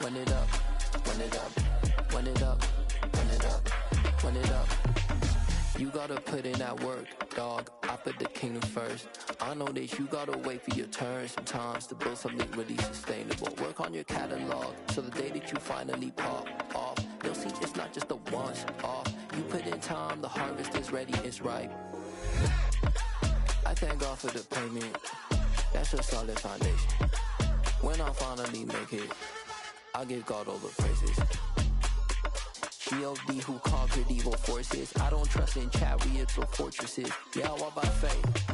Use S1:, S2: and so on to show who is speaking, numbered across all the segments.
S1: run it up, run it up, run it up, run it up, run it up. You gotta put in that work, dog. I put the kingdom first. I know that you gotta wait for your turn sometimes to build something really sustainable. Work on your catalog, so the day that you finally pop off, you'll see it's not just a once off. You put in time, the harvest is ready, it's ripe. I thank God for the payment, that's a solid foundation. When I finally make it, I'll give God all the praises. G.O.D. who conquered evil forces. I don't trust in chariots or fortresses. Yeah, I walk by faith.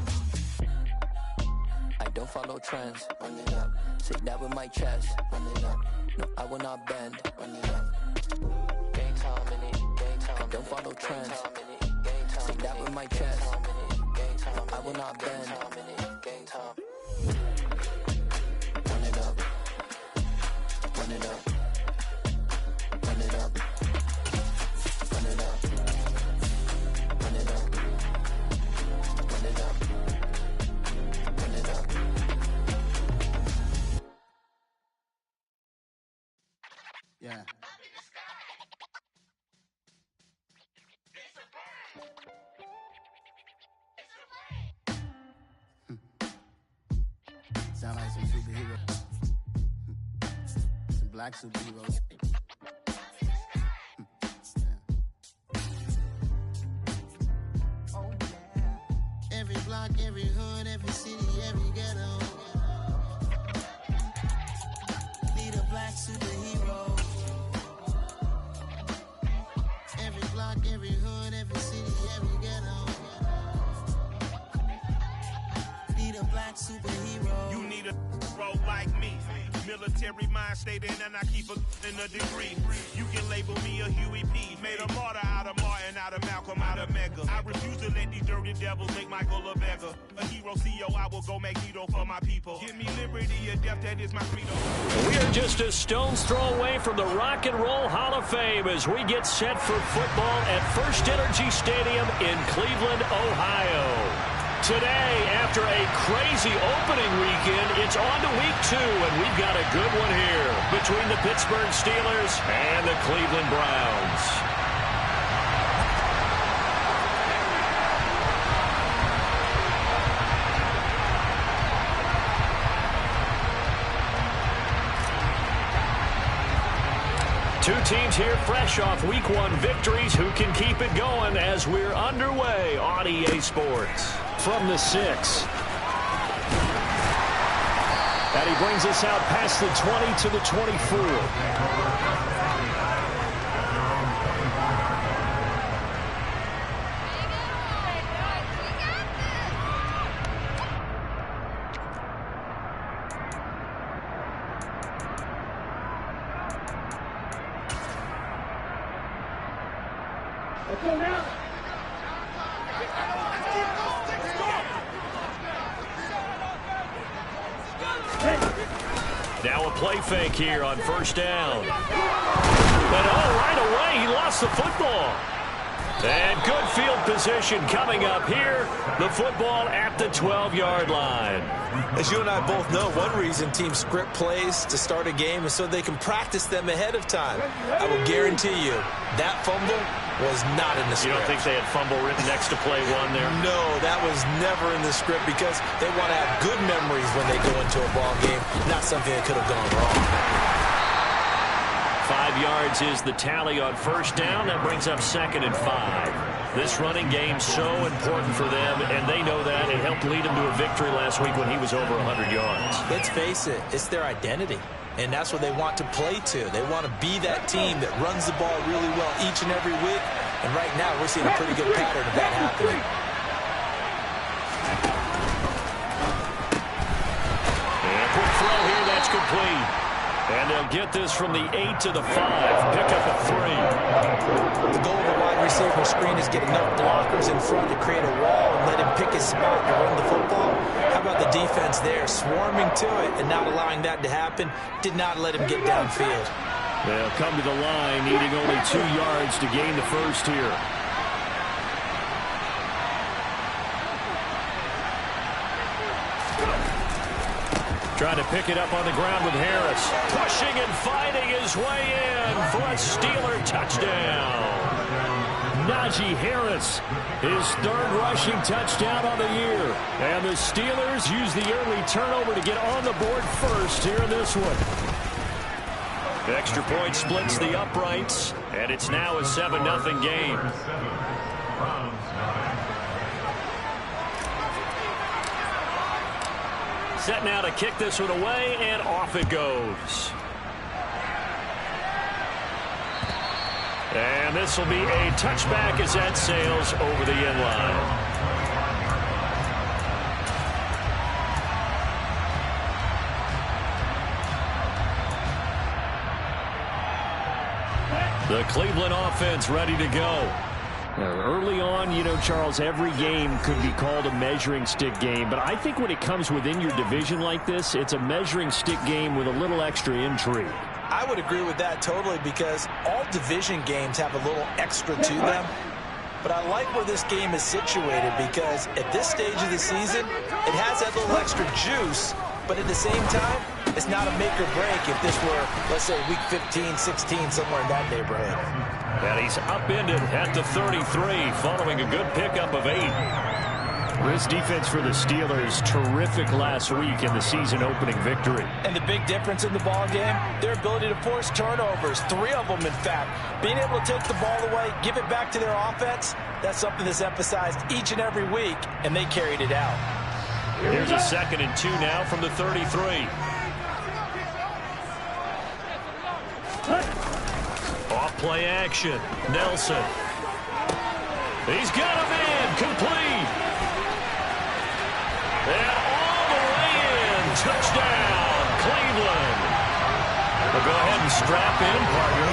S1: I don't follow trends. Run it up. Say that with my chest. Run it up. No, I will not bend. Run it up. Gang time in it. Gang time. I don't follow trends. Say that with my chest. No, I will not bend. Gang time. Run it up. Run it up. Run it up. Run it up. Run it up. Run it up. Run it up.
S2: Yeah. Sound like some superheroes. Some black superheroes. Every block, every hood, every city, every ghetto. Need a black superhero. Every block, every hood, every city, every ghetto. Need a black superhero.
S3: You need a role like me. Military mind state and I keep in a degree. You can label me a Huey P. Made a martyr out of Martin, out of Malcolm, out of Mega. I refuse to let these dirty devils make Michael a beggar. A hero CEO, I will go Magneto for my people. Give me liberty or death, that is my credo.
S4: We are just a stone's throw away from the Rock and Roll Hall of Fame as we get set for football at First Energy Stadium in Cleveland, Ohio. Today, after a crazy opening weekend, it's on to week 2, and we've got a good one here between the Pittsburgh Steelers and the Cleveland Browns. Two teams here fresh off Week 1 victories who can keep it going as we're underway on EA Sports. From the 6. And he brings us out past the 20 to the 24. Now a play fake here on first down. But right away, he lost the football. And good field position coming up here. The football at the 12-yard line.
S5: As you and I both know, one reason teams script plays to start a game is so they can practice them ahead of time. I will guarantee you that fumble was not in the script.
S4: You don't think they had fumble written next to play one there?
S5: No, that was never in the script because they want to have good memories when they go into a ball game, not something that could have gone wrong.
S4: 5 yards is the tally on first down. That brings up 2nd and 5. This running game so important for them, and they know that. It helped lead them to a victory last week when he was over 100 yards.
S5: Let's face it, it's their identity, and that's what they want to play to. They want to be that team that runs the ball really well each and every week, and right now we're seeing a pretty good pattern of that happening.
S4: And quick throw here, that's complete. And they'll get this from the 8 to the 5. Pick up a 3.
S5: The goal of a wide receiver screen is get enough blockers in front to create a wall and let him pick his spot to run the football. How about the defense there, swarming to it and not allowing that to happen? Did not let him get downfield.
S4: They'll come to the line, needing only 2 yards to gain the first here. Trying to pick it up on the ground with Harris. Pushing and fighting his way in for a Steeler touchdown. Najee Harris, his third rushing touchdown on the year. And the Steelers use the early turnover to get on the board first here in this one. Extra point splits the uprights, and it's now a 7-0 game. Set now to kick this one away, and off it goes. And this will be a touchback as that sails over the end line. The Cleveland offense ready to go. Early on, you know, Charles, every game could be called a measuring stick game. But I think when it comes within your division like this, it's a measuring stick game with a little extra intrigue.
S5: I would agree with that totally, because all division games have a little extra to them. But I like where this game is situated, because at this stage of the season, it has that little extra juice. But at the same time, it's not a make or break if this were, let's say, week 15, 16, somewhere in that neighborhood.
S4: And he's upended at the 33 following a good pickup of 8. This defense for the Steelers, terrific last week in the season-opening victory.
S5: And the big difference in the ball game, their ability to force turnovers, 3 of them, in fact. Being able to take the ball away, give it back to their offense, that's something that's emphasized each and every week, and they carried it out.
S4: Here's a 2nd and 2 now from the 33. Off play action. Nelson. He's got a man. Complete. And all the way in. Touchdown, Cleveland. Well, go ahead and strap in, partner.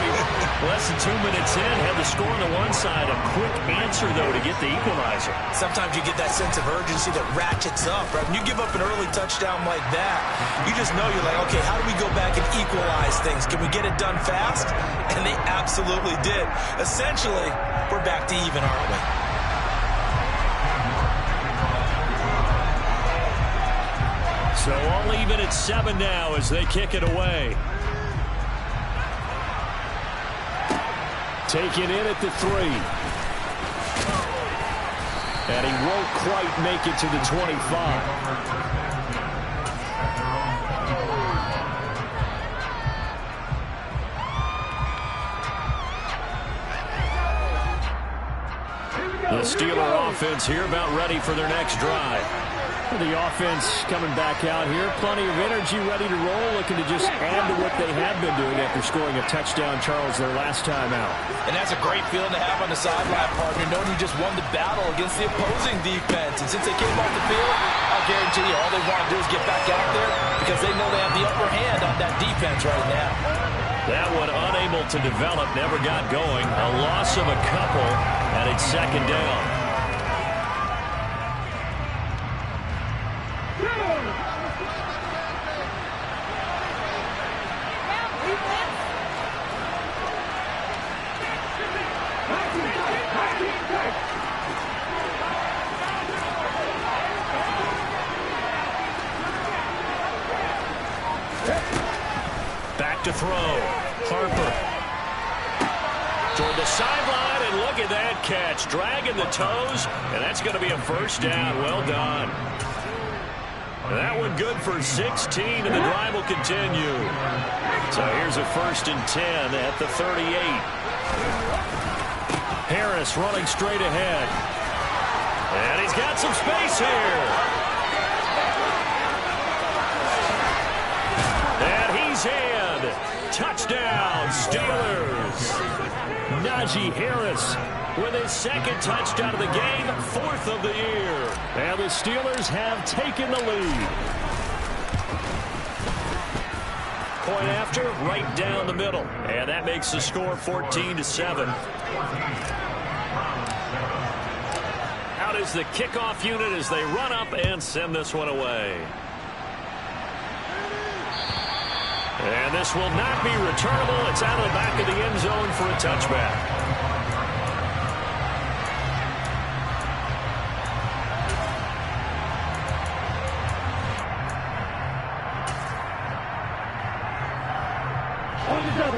S4: Less than 2 minutes in, had the score on the one side. A quick answer, though, to get the equalizer.
S5: Sometimes you get that sense of urgency that ratchets up, right? When you give up an early touchdown like that, you just know you're like, okay, how do we go back and equalize things? Can we get it done fast? And they absolutely did. Essentially, we're back to even, aren't we?
S4: So all even at 7 now as they kick it away. Taken in at the 3. And he won't quite make it to the 25. The Steeler offense here about ready for their next drive. The offense coming back out here. Plenty of energy, ready to roll, looking to just add to what they have been doing after scoring a touchdown, Charles, their last time out.
S5: And that's a great feeling to have on the sideline, partner, knowing you just won the battle against the opposing defense. And since they came off the field, I'll guarantee you all they want to do is get back out there because they know they have the upper hand on that defense right now.
S4: That one unable to develop, never got going. A loss of a couple, and it's 2nd down. Back to throw. Harper. Toward the sideline, and look at that catch. Dragging the toes, and that's going to be a 1st down. Well done. That one good for 16, and the drive will continue. So here's a 1st and 10 at the 38. Harris running straight ahead. And he's got some space here. And he's in. Touchdown, Steelers. Najee Harris with his 2nd touchdown of the game, 4th of the year. And the Steelers have taken the lead. Point after, right down the middle. And that makes the score 14-7. Out is the kickoff unit as they run up and send this one away. And this will not be returnable. It's out of the back of the end zone for a touchback.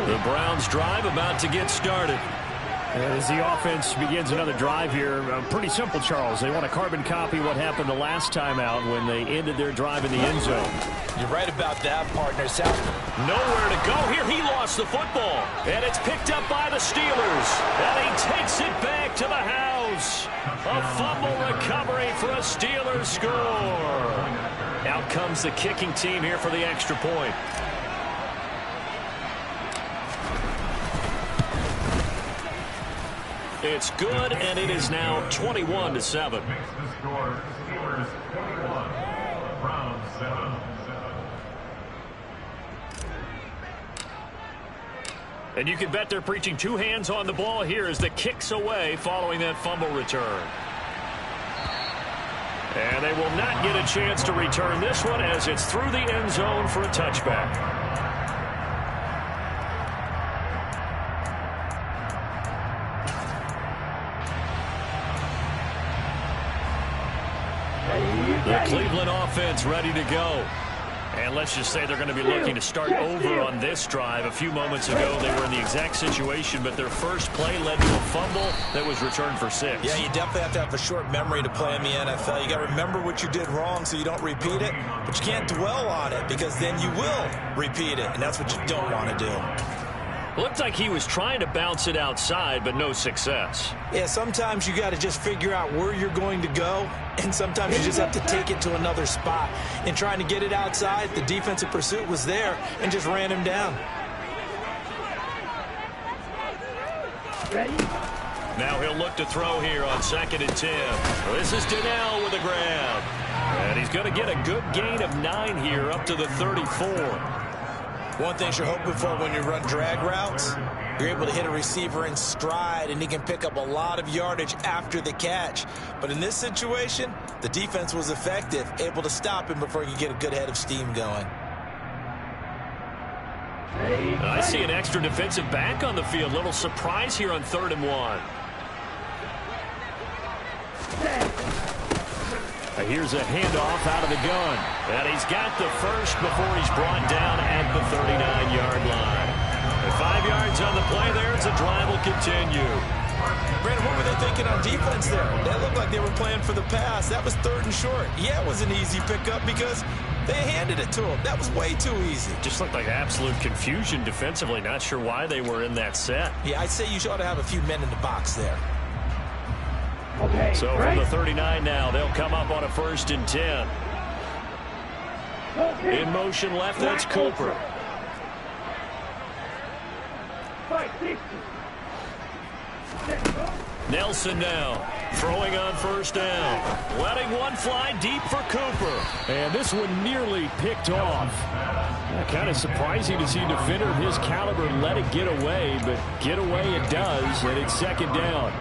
S4: The Browns drive about to get started.
S6: As the offense begins another drive here, pretty simple, Charles. They want to carbon copy what happened the last time out when they ended their drive in the end zone.
S5: You're right about that, partner.
S4: Nowhere to go here. He lost the football. And it's picked up by the Steelers. And he takes it back to the house. A fumble recovery for a Steelers score. Out comes the kicking team here for the extra point. It's good, and it is now 21-7.
S7: Makes the score Steelers 21, Browns 7.
S4: And you can bet they're preaching two hands on the ball here as the kick's away following that fumble return. And they will not get a chance to return this one as it's through the end zone for a touchback. The Cleveland offense ready to go. And let's just say they're going to be looking to start over on this drive. A few moments ago, they were in the exact situation, but their first play led to a fumble that was returned for 6.
S5: Yeah, you definitely have to have a short memory to play in the NFL. You got to remember what you did wrong so you don't repeat it, but you can't dwell on it because then you will repeat it, and that's what you don't want to do.
S4: Looked like he was trying to bounce it outside, but no success.
S5: Yeah, sometimes you got to just figure out where you're going to go, and sometimes you just have to take it to another spot. In trying to get it outside, the defensive pursuit was there and just ran him down.
S4: Now he'll look to throw here on 2nd and 10. This is Donnell with a grab. And he's going to get a good gain of 9 here up to the 34.
S5: One thing you're hoping for when you run drag routes, you're able to hit a receiver in stride, and he can pick up a lot of yardage after the catch. But in this situation, the defense was effective, able to stop him before he could get a good head of steam going.
S4: I see an extra defensive back on the field. Little surprise here on 3rd and 1. Here's a handoff out of the gun. And he's got the first before he's brought down at the 39-yard line. And 5 yards on the play there as the drive will continue.
S5: Brandon, what were they thinking on defense there? That looked like they were playing for the pass. That was 3rd and short. Yeah, it was an easy pickup because they handed it to him. That was way too easy.
S4: Just looked like absolute confusion defensively. Not sure why they were in that set.
S5: Yeah, I'd say you ought to have a few men in the box there.
S4: Okay, so from the 39 now, they'll come up on a 1st and 10. In motion left, that's Cooper. Nelson now throwing on 1st down. Letting one fly deep for Cooper.
S6: And this one nearly picked off. Kind of surprising to see a defender of his caliber let it get away, but get away it does, and it's 2nd down.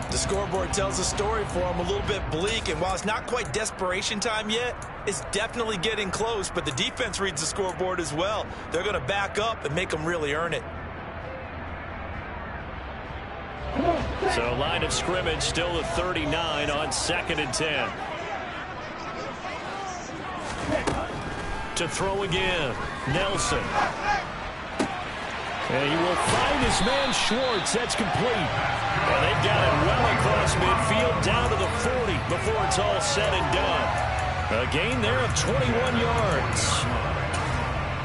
S5: The scoreboard tells a story for him, a little bit bleak, and while it's not quite desperation time yet, it's definitely getting close, but the defense reads the scoreboard as well. They're going to back up and make them really earn it.
S4: So line of scrimmage still at 39 on 2nd and 10. To throw again, Nelson.
S6: And he will find his man Schwartz. That's complete.
S4: And they've got it well across midfield down to the 40 before it's all said and done. A gain there of 21 yards.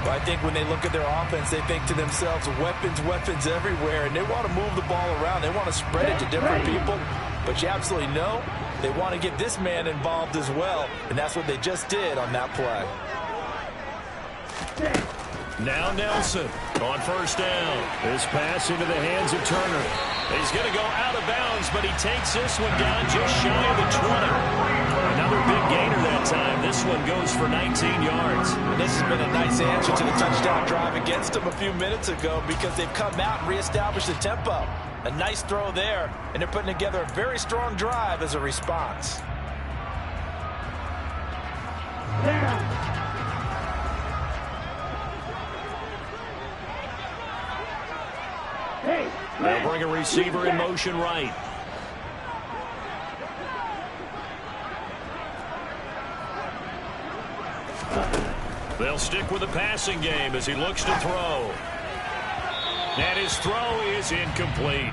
S5: Well, I think when they look at their offense, they think to themselves, weapons, weapons everywhere, and they want to move the ball around. They want to spread it to different people. But you absolutely know they want to get this man involved as well, and that's what they just did on that play.
S4: Now Nelson on 1st down.
S6: This pass into the hands of Turner.
S4: He's going to go out of bounds, but he takes this one down just shy of the 20. Another big gainer that time. This one goes for 19 yards.
S5: And this has been a nice answer to the touchdown drive against them a few minutes ago because they've come out and reestablished the tempo. A nice throw there, and they're putting together a very strong drive as a response.
S4: They'll bring a receiver in motion right. They'll stick with the passing game as he looks to throw. And his throw is incomplete.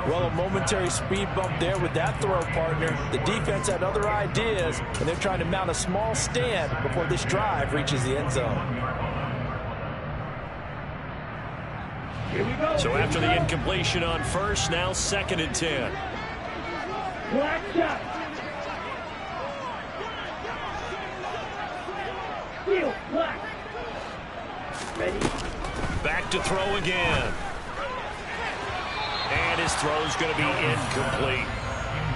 S5: Well, a momentary speed bump there with that throw, partner. The defense had other ideas, and they're trying to mount a small stand before this drive reaches the end zone.
S4: So after the incompletion on first, now 2nd and 10.
S8: Black shot. Field, black. Ready.
S4: Back to throw again. And his throw's going to be incomplete.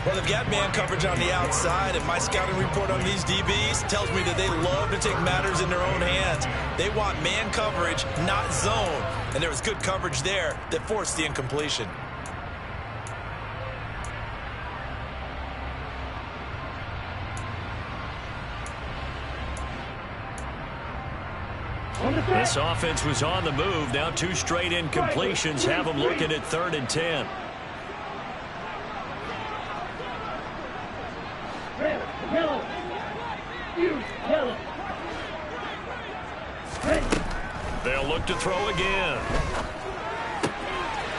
S5: Well, they've got man coverage on the outside, and my scouting report on these DBs tells me that they love to take matters in their own hands. They want man coverage, not zone. And there was good coverage there that forced the incompletion.
S4: This offense was on the move. Now 2 straight incompletions have them looking at 3rd and 10.
S8: Yellow. Yellow.
S4: They'll look to throw again.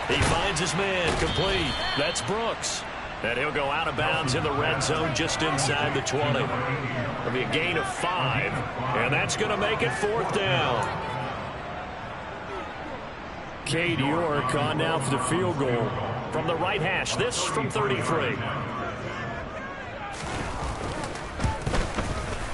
S4: He finds his man, complete. That's Brooks. And he'll go out of bounds in the red zone just inside the 20. It'll be a gain of 5, and that's going to make it 4th down. Cade York on now for the field goal from the right hash. This from 33.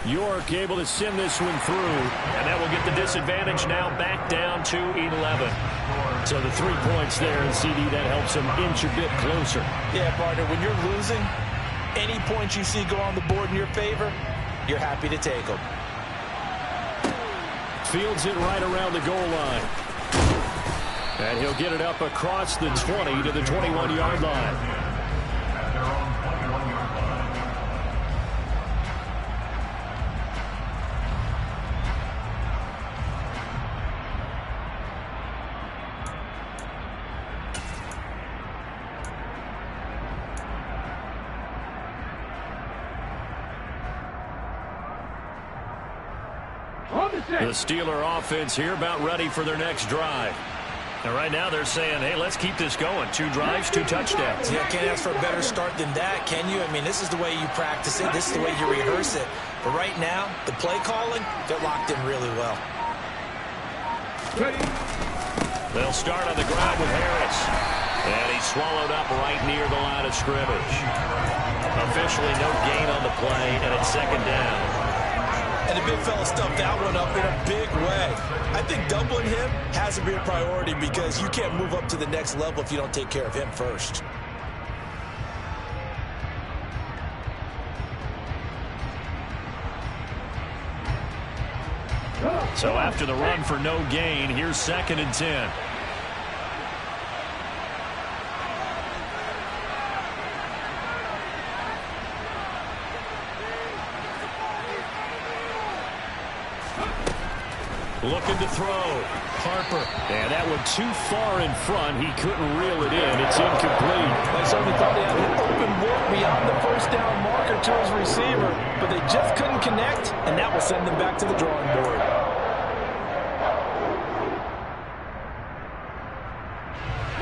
S4: York able to send this one through, and that will get the disadvantage now back down to 11. So the 3 points there, and CD, that helps them inch a bit closer.
S5: Yeah, partner, when you're losing, any points you see go on the board in your favor, you're happy to take them.
S4: Fields it right around the goal line. And he'll get it up across the 20 to the 21-yard line.
S7: At their own 21-yard line.
S4: The Steeler offense here about ready for their next drive. And right now they're saying, hey, let's keep this going. 2 drives, 2 touchdowns.
S5: Yeah, can't ask for a better start than that, can you? I mean, this is the way you practice it. This is the way you rehearse it. But right now, the play calling, they're locked in really well.
S4: They'll start on the ground with Harris. And he's swallowed up right near the line of scrimmage. Officially no gain on the play, and it's 2nd down.
S5: And the big fella stuffed that one up in a big way. I think doubling him has to be a priority because you can't move up to the next level if you don't take care of him first.
S4: So after the run for no gain, here's 2nd and 10. Looking to throw. Harper. And that one too far in front. He couldn't reel it in. It's incomplete.
S5: They certainly thought they had an open look beyond the first down marker to his receiver, but they just couldn't connect, and that will send them back to the drawing board.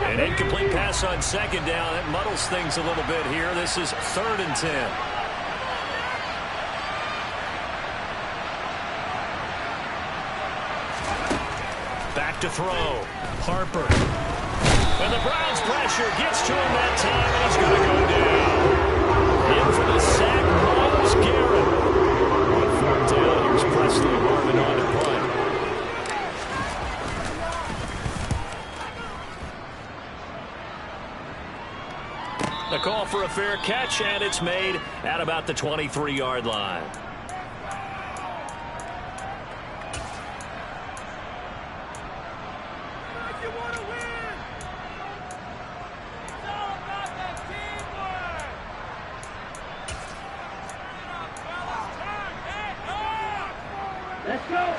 S4: An incomplete pass on 2nd down. That muddles things a little bit here. This is 3rd and 10. Back to throw. Harper. And the Browns pressure gets to him that time, and he's going to go down. In for the sack, Myles Garrett. On 4th down, here's Presley Harvin on to punt. The call for a fair catch, and it's made at about the 23-yard line.
S8: Let's go.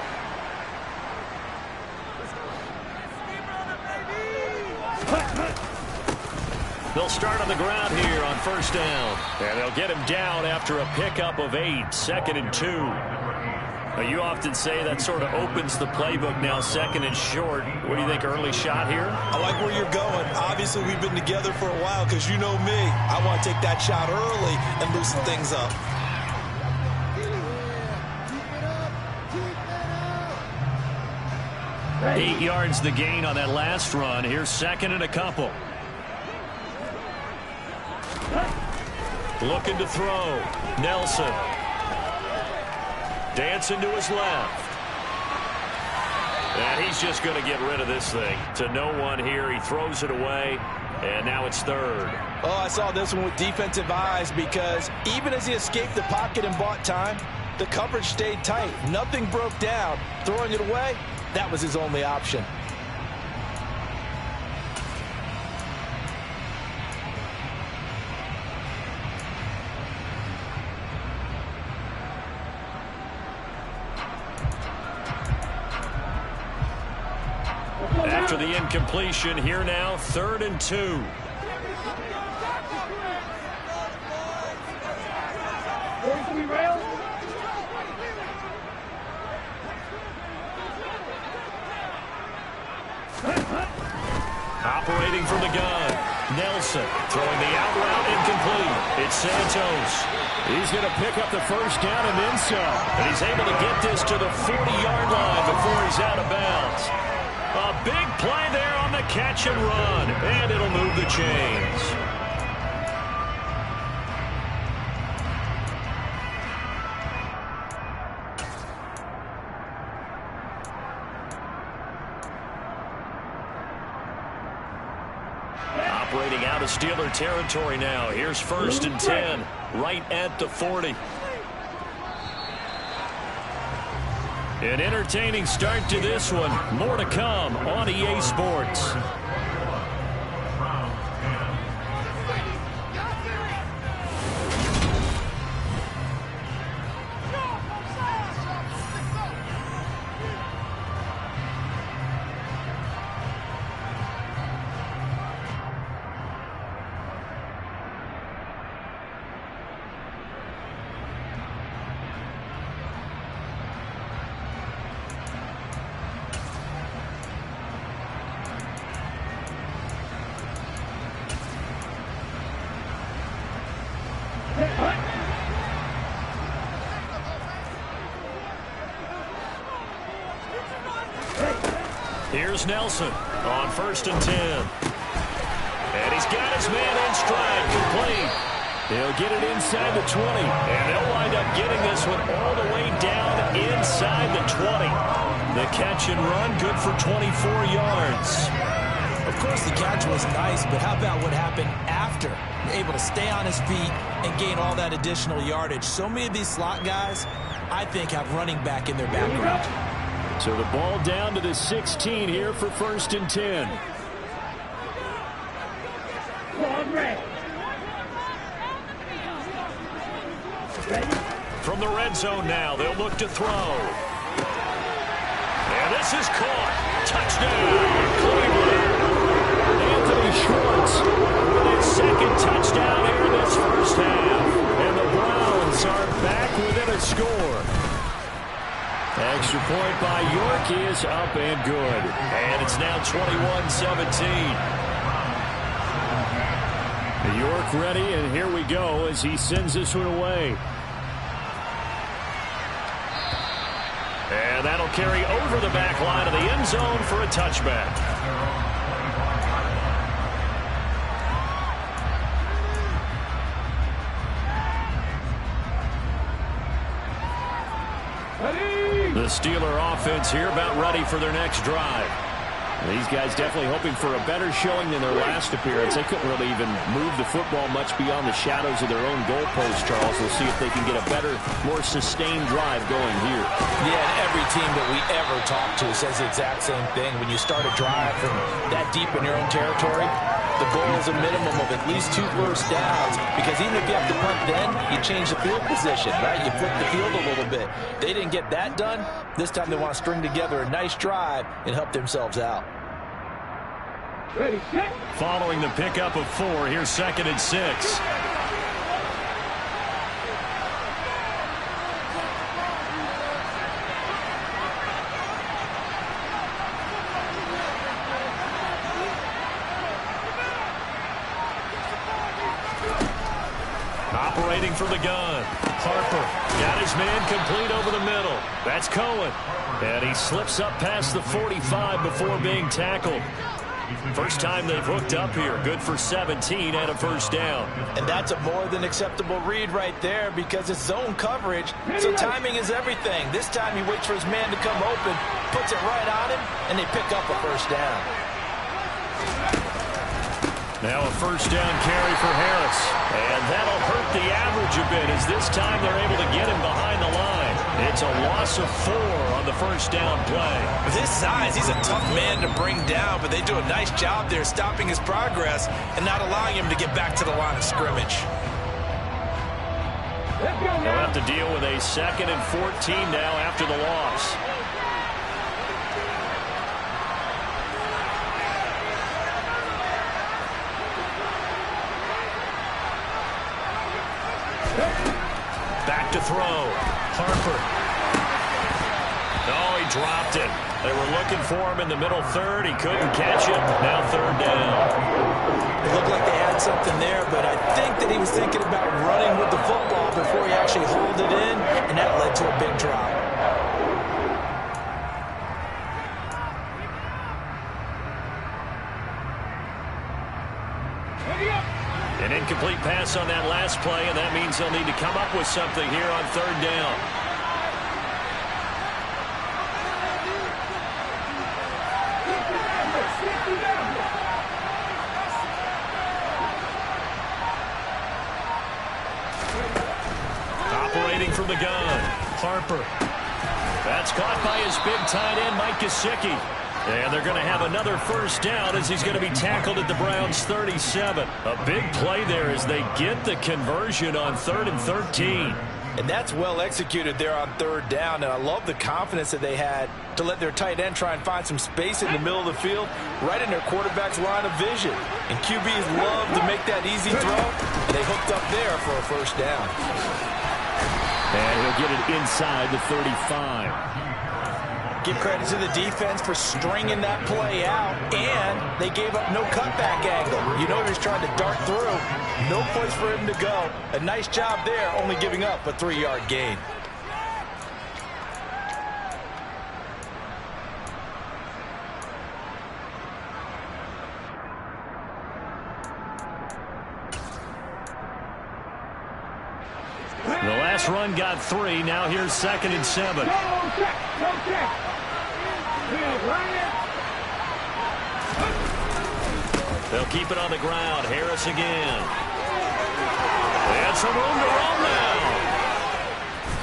S4: They'll start on the ground here on 1st down. And they'll get him down after a pickup of 8. 2nd and 2. Well, you often say that sort of opens the playbook now, second and short. What do you think, early shot here?
S5: I like where you're going. Obviously, we've been together for a while because you know me. I want to take that shot early and loosen things up.
S6: Ready.
S4: 8 yards the gain on that last run. Here's second and a couple. Looking to throw. Nelson. Dancing to his left. And he's just going to get rid of this thing. To no one here. He throws it away. And now it's third.
S5: Oh, I saw this one with defensive eyes because even as he escaped the pocket and bought time, the coverage stayed tight. Nothing broke down. Throwing it away, that was his only option.
S4: After the incompletion, here now, 3rd and 2. Operating from the gun. Nelson throwing the out route incomplete. It's Santos.
S6: He's going to pick up the first down and then some.
S4: And he's able to get this to the 40-yard line before he's out of bounds. A big play there on the catch and run. And it'll move the chains. Operating out of Steeler territory now. Here's 1st and 10, right at the 40. An entertaining start to this one. More to come on EA Sports. Here's Nelson on 1st and 10. And he's got his man in stride, complete.
S6: He'll get it inside the 20.
S4: And they'll wind up getting this one all the way down inside the 20. The catch and run, good for 24 yards.
S5: Of course, the catch was nice, but how about what happened after? Able to stay on his feet and gain all that additional yardage. So many of these slot guys, I think, have running back in their background.
S6: So the ball down to the 16 here for 1st and 10.
S4: From the red zone now, they'll look to throw. And this is caught. Touchdown, Cleveland.
S6: Anthony Schwartz with his 2nd touchdown here in this first half. And the Browns are back within a score. Extra point by York is up and good.
S4: And it's now 21-17.
S6: York ready, and here we go as he sends this one away.
S4: And that'll carry over the back line of the end zone for a touchback. The Steeler offense here about ready for their next drive.
S6: These guys definitely hoping for a better showing than their last appearance. They couldn't really even move the football much beyond the shadows of their own goalpost, Charles. We'll see if they can get a better, more sustained drive going here.
S5: Yeah, every team that we ever talk to says the exact same thing. When you start a drive from that deep in your own territory, the goal is a minimum of at least 2 first downs, because even if you have to punt then, you change the field position, right? You flip the field a little bit. They didn't get that done. This time they want to string together a nice drive and help themselves out.
S8: Ready, set.
S4: Following the pickup of 4, here's 2nd and 6. Operating from the gun. Harper got his man complete over the middle. That's Cohen. And he slips up past the 45 before being tackled. First time they've hooked up here. Good for 17 and a first down.
S5: And that's a more than acceptable read right there because it's zone coverage, so timing is everything. This time he waits for his man to come open, puts it right on him, and they pick up a first down.
S4: Now a first down carry for Harris. And that'll hurt the average a bit as this time they're able to get him behind the line. It's a loss of 4 on the first down play.
S5: With his size, he's a tough man to bring down, but they do a nice job there stopping his progress and not allowing him to get back to the line of scrimmage.
S4: They'll have to deal with a 2nd and 14 now after the loss. Back to throw. Harper. Oh, he dropped it. They were looking for him in the middle third. He couldn't catch it. Now 3rd down.
S5: It looked like they had something there, but I think that he was thinking about running with the football before he actually hauled it in, and that led to a big drop.
S4: An incomplete pass on that last play, and that means they'll need to come up with something here on 3rd down. Operating from the gun, Harper. That's caught by his big tight end, Mike Gesicki. And they're going to have another first down as he's going to be tackled at the Browns' 37. A big play there as they get the conversion on 3rd and 13.
S5: And that's well executed there on 3rd down. And I love the confidence that they had to let their tight end try and find some space in the middle of the field, right in their quarterback's line of vision. And QBs love to make that easy throw. And they hooked up there for a first down.
S4: And he'll get it inside the 35.
S5: Give credit to the defense for stringing that play out, and they gave up no cutback angle. You know he was trying to dart through. No place for him to go. A nice job there, only giving up a 3-yard gain.
S4: The last run got 3. Now here's 2nd and 7. They'll keep it on the ground. Harris again. And some room to run now.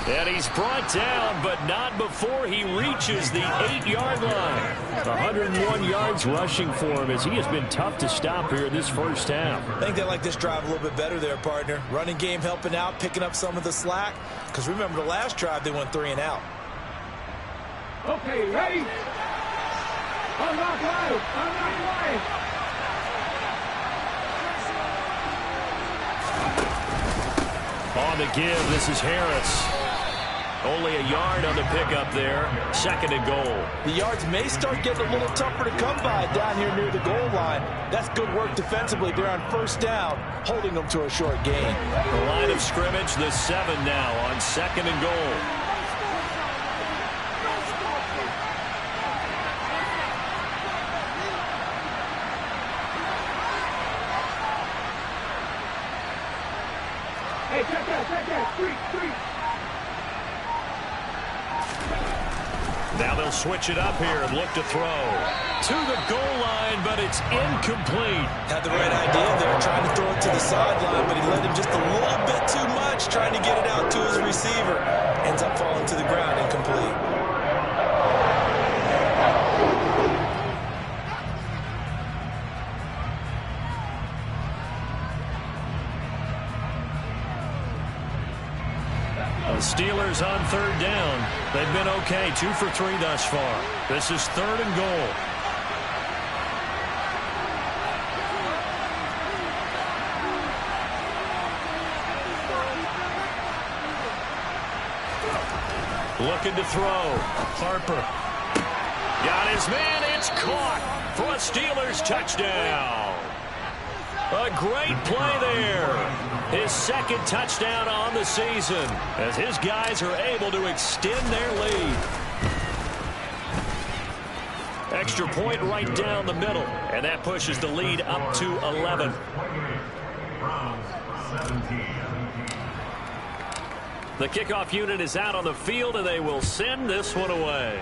S4: And he's brought down, but not before he reaches the 8-yard line. 101 yards rushing for him as he has been tough to stop here this first half.
S5: I think they like this drive a little bit better there, partner. Running game helping out, picking up some of the slack. Because remember the last drive, they went 3 and out.
S8: Okay, ready? Unlock live. Unlock live.
S4: On the give, this is Harris. Only a yard on the pickup there. 2nd and goal.
S5: The yards may start getting a little tougher to come by down here near the goal line. That's good work defensively there on 1st down, holding them to a short gain.
S4: The line of scrimmage, the 7 now on 2nd and goal.
S8: Hey, check that, street.
S4: Now they'll switch it up here and look to throw. To the goal line, but it's incomplete.
S5: Had the right idea there, trying to throw it to the sideline, but he let him just a little bit too much, trying to get it out to his receiver. Ends up falling to the ground, incomplete.
S4: The Steelers on 3rd down. They've been okay, 2 for 3 thus far. This is 3rd and goal. Looking to throw. Harper. Got his man. It's caught for a Steelers touchdown. A great play there. His second touchdown on the season as his guys are able to extend their lead. Extra point right down the middle, and that pushes the lead up to 11. The kickoff unit is out on the field, and they will send this one away.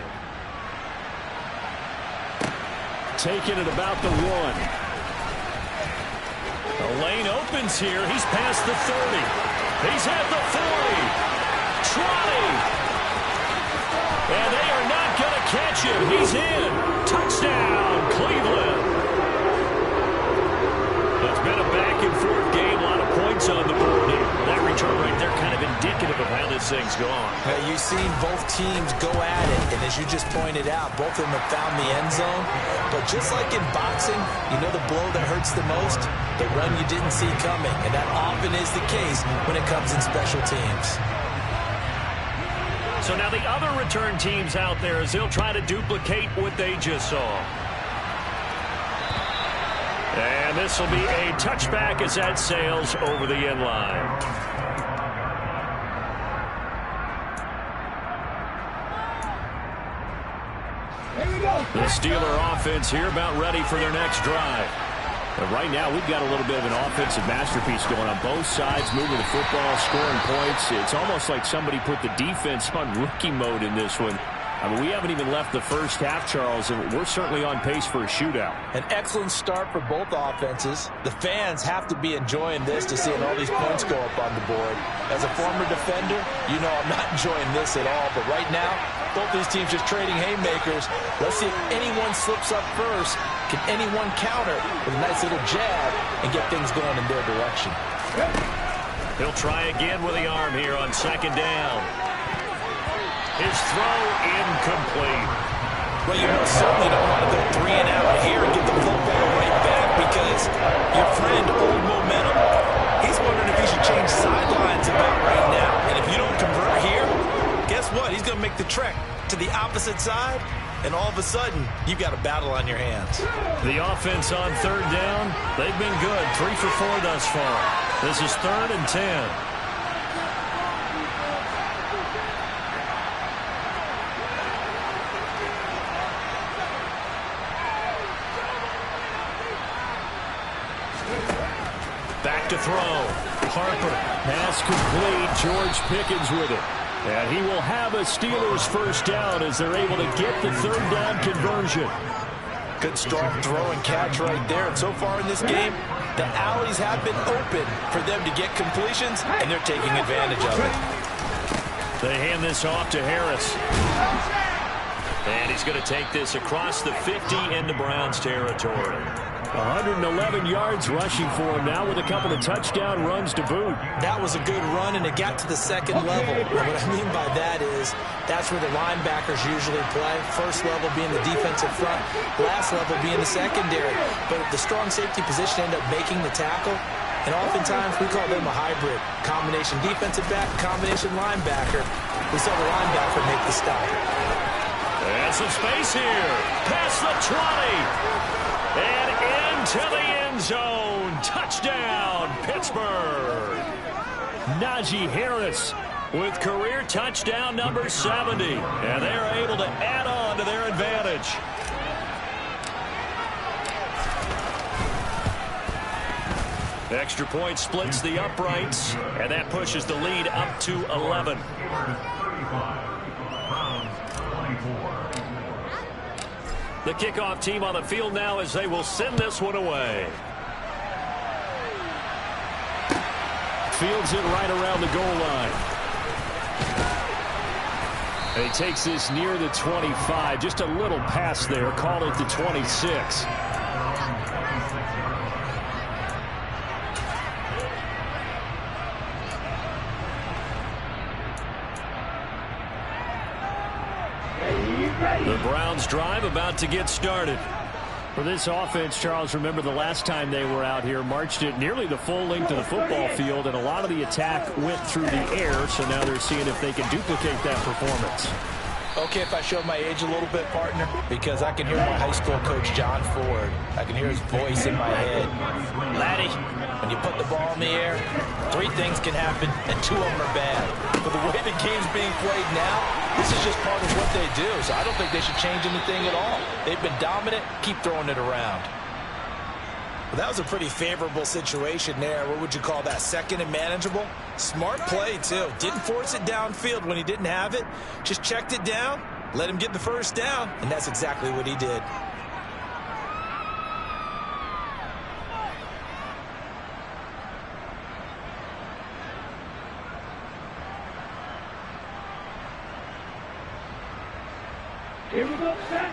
S6: Taking it about the 1.
S4: The lane opens here. He's past the 30. He's at the 40. Trotting. And they are not going to catch him. He's in. Touchdown, Cleveland. It's been a back-and-forth game. A lot of points on the board here. That return right there kind of indicative of how this thing's gone.
S5: You've seen both teams go at it, and as you just pointed out, both of them have found the end zone. But just like in boxing, you know the blow that hurts the most? The run you didn't see coming, and that often is the case when it comes in special teams.
S4: So now the other return teams out there as they'll try to duplicate what they just saw. And this will be a touchback as that sails over the end line. The Steeler offense here about ready for their next drive. But right now, we've got a little bit of an offensive masterpiece going on both sides, moving the football, scoring points. It's almost like somebody put the defense on rookie mode in this one. I mean, we haven't even left the first half, Charles, and we're certainly on pace for a shootout.
S5: An excellent start for both offenses. The fans have to be enjoying this to seeing all these points go up on the board. As a former defender, you know I'm not enjoying this at all. But right now, both these teams just trading haymakers. Let's see if anyone slips up first. Can anyone counter with a nice little jab and get things going in their direction?
S4: He'll try again with the arm here on second down. His throw incomplete.
S5: Well, you most certainly don't want to go 3 and out here and get the football right back because your friend, Old Momentum, he's wondering if he should change sidelines about right now. And if you don't convert here, guess what? He's going to make the trek to the opposite side, and all of a sudden, you've got a battle on your hands.
S4: The offense on third down, they've been good. 3 for 4 thus far. This is 3rd and 10. Back to throw. Harper. Pass complete. George Pickens with it. And he will have a Steelers first down as they're able to get the third down conversion.
S5: Good strong throw and catch right there. And so far in this game, the alleys have been open for them to get completions, and they're taking advantage of it.
S4: They hand this off to Harris. And he's going to take this across the 50 into Browns territory.
S6: 111 yards rushing for him now with a couple of touchdown runs to boot.
S5: That was a good run, and it got to the second level. And what I mean by that is that's where the linebackers usually play. First level being the defensive front, last level being the secondary. But the strong safety position ended up making the tackle, and oftentimes we call them a hybrid. Combination defensive back, combination linebacker. We saw the linebacker make the stop.
S4: And some space here. Past the 20. And into the end zone. Touchdown, Pittsburgh.
S6: Najee Harris
S4: with career touchdown number 70. And they're able to add on to their advantage. Extra point splits the uprights. And that pushes the lead up to 11. The kickoff team on the field now as they will send this one away.
S6: Fields it right around the goal line. And he takes this near the 25. Just a little pass there. Call it the 26.
S4: The Browns drive about to get started.
S6: For this offense, Charles, remember the last time they were out here, marched it nearly the full length of the football field, and a lot of the attack went through the air, so now they're seeing if they can duplicate that performance.
S5: Okay, if I show my age a little bit, partner, because I can hear my high school coach, John Ford. I can hear his voice in my head. Laddie, when you put the ball in the air, 3 things can happen, and 2 of them are bad. But the way the game's being played now, this is just part of what they do, so I don't think they should change anything at all. They've been dominant. Keep throwing it around. Well, that was a pretty favorable situation there. What would you call that? Second and manageable? Smart play, too. Didn't force it downfield when he didn't have it. Just checked it down, let him get the first down, and that's exactly what he did.
S8: Here we go, set.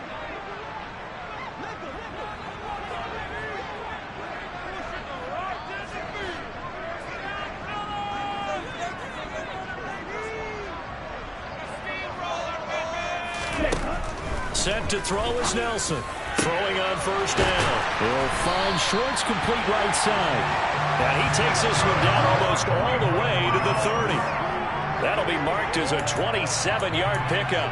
S4: Set to throw is Nelson. Throwing on first down. He'll find Shorts complete right side. And he takes this one down almost all the way to the 30. That'll be marked as a 27-yard pickup.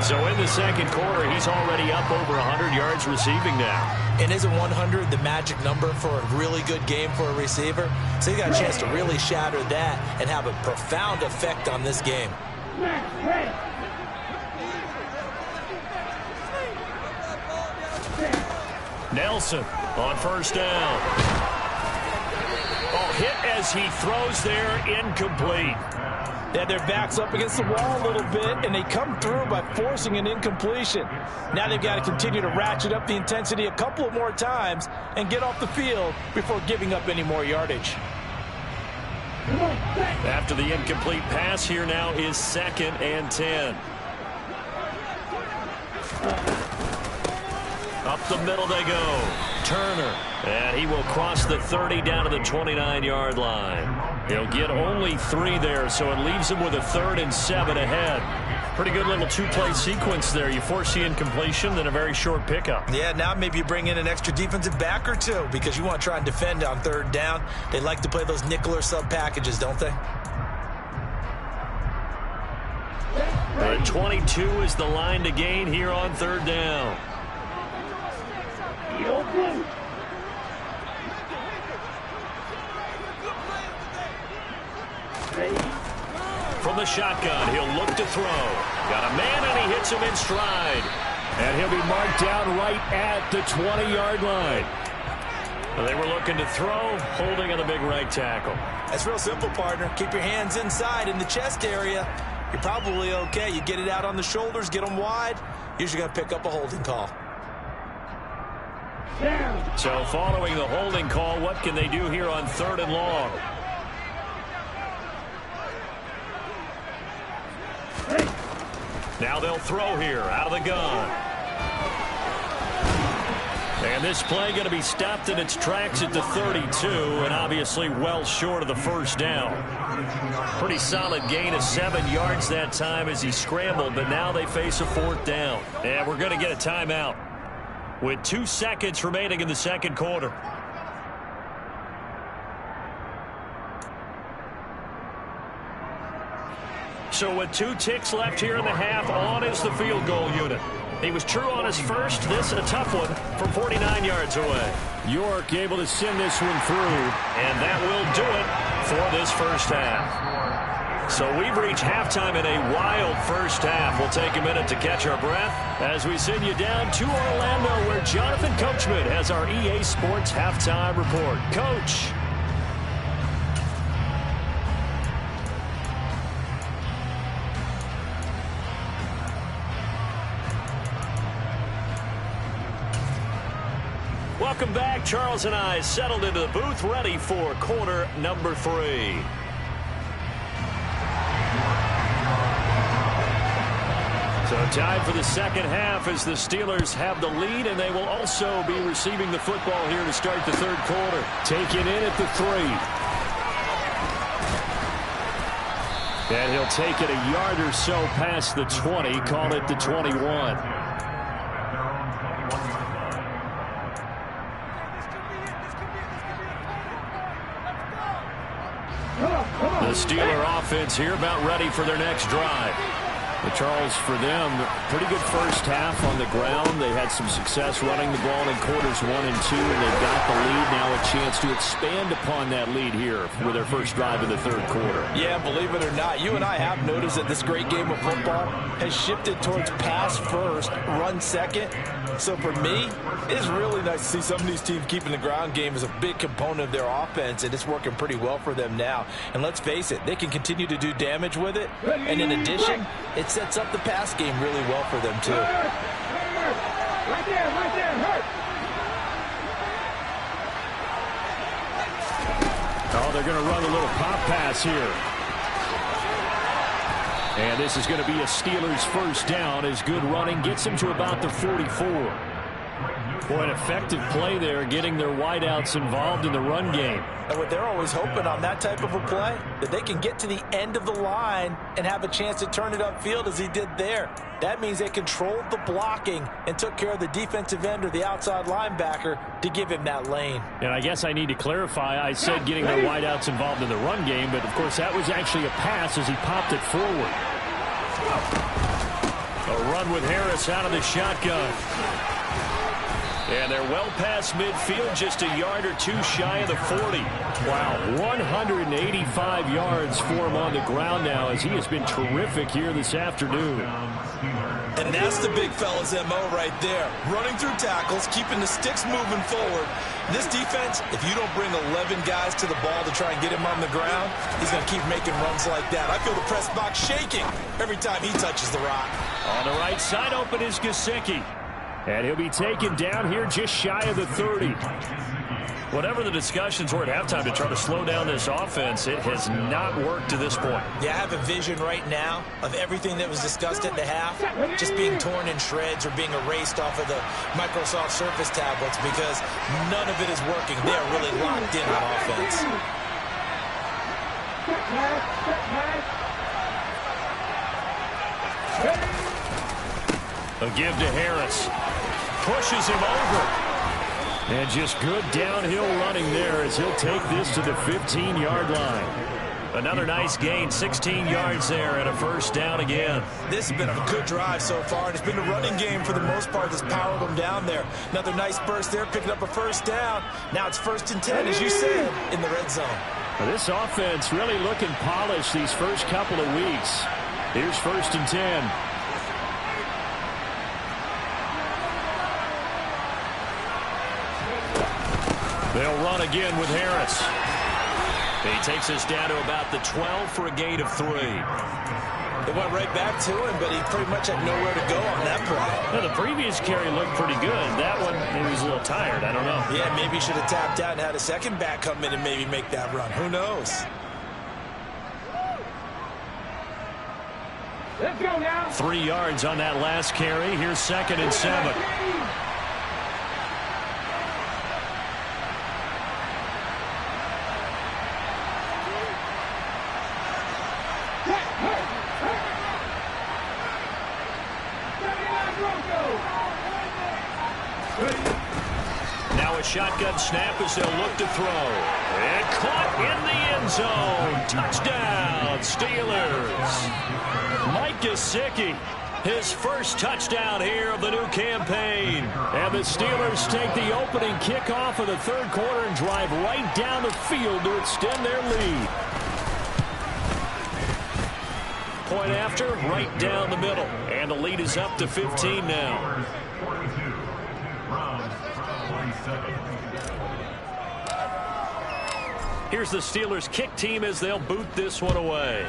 S4: So in the second quarter, he's already up over 100 yards receiving now.
S5: And isn't 100 the magic number for a really good game for a receiver? So he got a chance to really shatter that and have a profound effect on this game.
S4: Nelson on first down. Oh, hit as he throws there, incomplete.
S5: Yeah, their back's up against the wall a little bit, and they come through by forcing an incompletion. Now they've got to continue to ratchet up the intensity a couple of more times and get off the field before giving up any more yardage.
S4: After the incomplete pass, here now is 2nd and 10. Up the middle they go. Turner. And he will cross the 30 down to the 29-yard line. He'll get only 3 there, so it leaves him with a 3rd and 7 ahead. Pretty good little 2-play sequence there. You force the incompletion, then a very short pickup.
S5: Yeah, now maybe you bring in an extra defensive back or 2 because you want to try and defend on 3rd down. They like to play those nickel or sub packages, don't they?
S4: 22 is the line to gain here on 3rd down. From the shotgun, he'll look to throw. Got a man, and he hits him in stride. And he'll be marked down right at the 20-yard line. They were looking to throw, holding on the big right tackle.
S5: That's real simple, partner. Keep your hands inside in the chest area. You're probably okay. You get it out on the shoulders, get them wide. Usually going to pick up a holding call.
S4: So following the holding call, what can they do here on 3rd and long? Now they'll throw here out of the gun. And this play going to be stopped in its tracks at the 32, and obviously well short of the first down. Pretty solid gain of 7 yards that time as he scrambled, but now they face a 4th down. And we're going to get a timeout with 2 seconds remaining in the second quarter. So with 2 ticks left here in the half, on is the field goal unit. He was true on his first. This a tough one from 49 yards away. York able to send this one through, and that will do it for this first half. So we've reached halftime in a wild first half. We'll take a minute to catch our breath as we send you down to Orlando, where Jonathan Coachman has our EA Sports halftime report. Coach. Welcome back. Charles and I settled into the booth, ready for quarter number 3. So time for the second half as the Steelers have the lead, and they will also be receiving the football here to start the third quarter. Taken in at the 3. And he'll take it a yard or so past the 20, call it the 21. The Steeler offense here about ready for their next drive. Charles, for them, pretty good first half on the ground. They had some success running the ball in quarters 1 and 2, and they've got the lead. Now a chance to expand upon that lead here with their first drive in the third quarter.
S5: Yeah, believe it or not, you and I have noticed that this great game of football has shifted towards pass first, run second. So for me, it's really nice to see some of these teams keeping the ground game as a big component of their offense, and it's working pretty well for them now. And let's face it, they can continue to do damage with it. And in addition, it sets up the pass game really well for them, too.
S8: Right there, hurt.
S4: Oh, they're going to run a little pop pass here. And this is going to be a Steelers first down as good running gets them to about the 44. Boy, an effective play there, getting their wideouts involved in the run game.
S5: And what they're always hoping on that type of a play, that they can get to the end of the line and have a chance to turn it upfield as he did there. That means they controlled the blocking and took care of the defensive end or the outside linebacker to give him that lane.
S4: And I guess I need to clarify, I said getting their wideouts involved in the run game, but of course that was actually a pass as he popped it forward. A run with Harris out of the shotgun. And they're well past midfield, just a yard or two shy of the 40. Wow, 185 yards for him on the ground now as he has been terrific here this afternoon.
S5: And that's the big fella's MO right there. Running through tackles, keeping the sticks moving forward. This defense, if you don't bring 11 guys to the ball to try and get him on the ground, he's going to keep making runs like that. I feel the press box shaking every time he touches the rock.
S4: On the right side open is Gesicki. And he'll be taken down here just shy of the 30. Whatever the discussions were at halftime to try to slow down this offense, it has not worked to this point.
S5: Yeah, I have a vision right now of everything that was discussed at the half just being torn in shreds or being erased off of the Microsoft Surface tablets because none of it is working. They are really locked in on offense.
S4: A give to Harris. Pushes him over. And just good downhill running there as he'll take this to the 15-yard line. Another nice gain, 16 yards there, and a first down again.
S5: This has been a good drive so far, and it's been a running game for the most part that's powered them down there. Another nice burst there, picking up a first down. Now it's 1st and 10, as you said, in the red zone.
S4: Well, this offense really looking polished these first couple of weeks. Here's 1st and 10. They'll run again with Harris. He takes us down to about the 12 for a gain of 3.
S5: They went right back to him, but he pretty much had nowhere to go on that play.
S4: Now, the previous carry looked pretty good. That one, he was a little tired. I don't know.
S5: Yeah, maybe he should have tapped out and had a second back come in and maybe make that run. Who knows?
S8: Let's go now.
S4: 3 yards on that last carry. Here's 2nd and 7. Now a shotgun snap as they'll look to throw. And caught in the end zone. Touchdown, Steelers. Mike Gesicki, his first touchdown here of the new campaign. And the Steelers take the opening kickoff of the third quarter and drive right down the field to extend their lead. Point after, right down the middle. And the lead is up to 15 now. Here's the Steelers kick team as they'll boot this one away.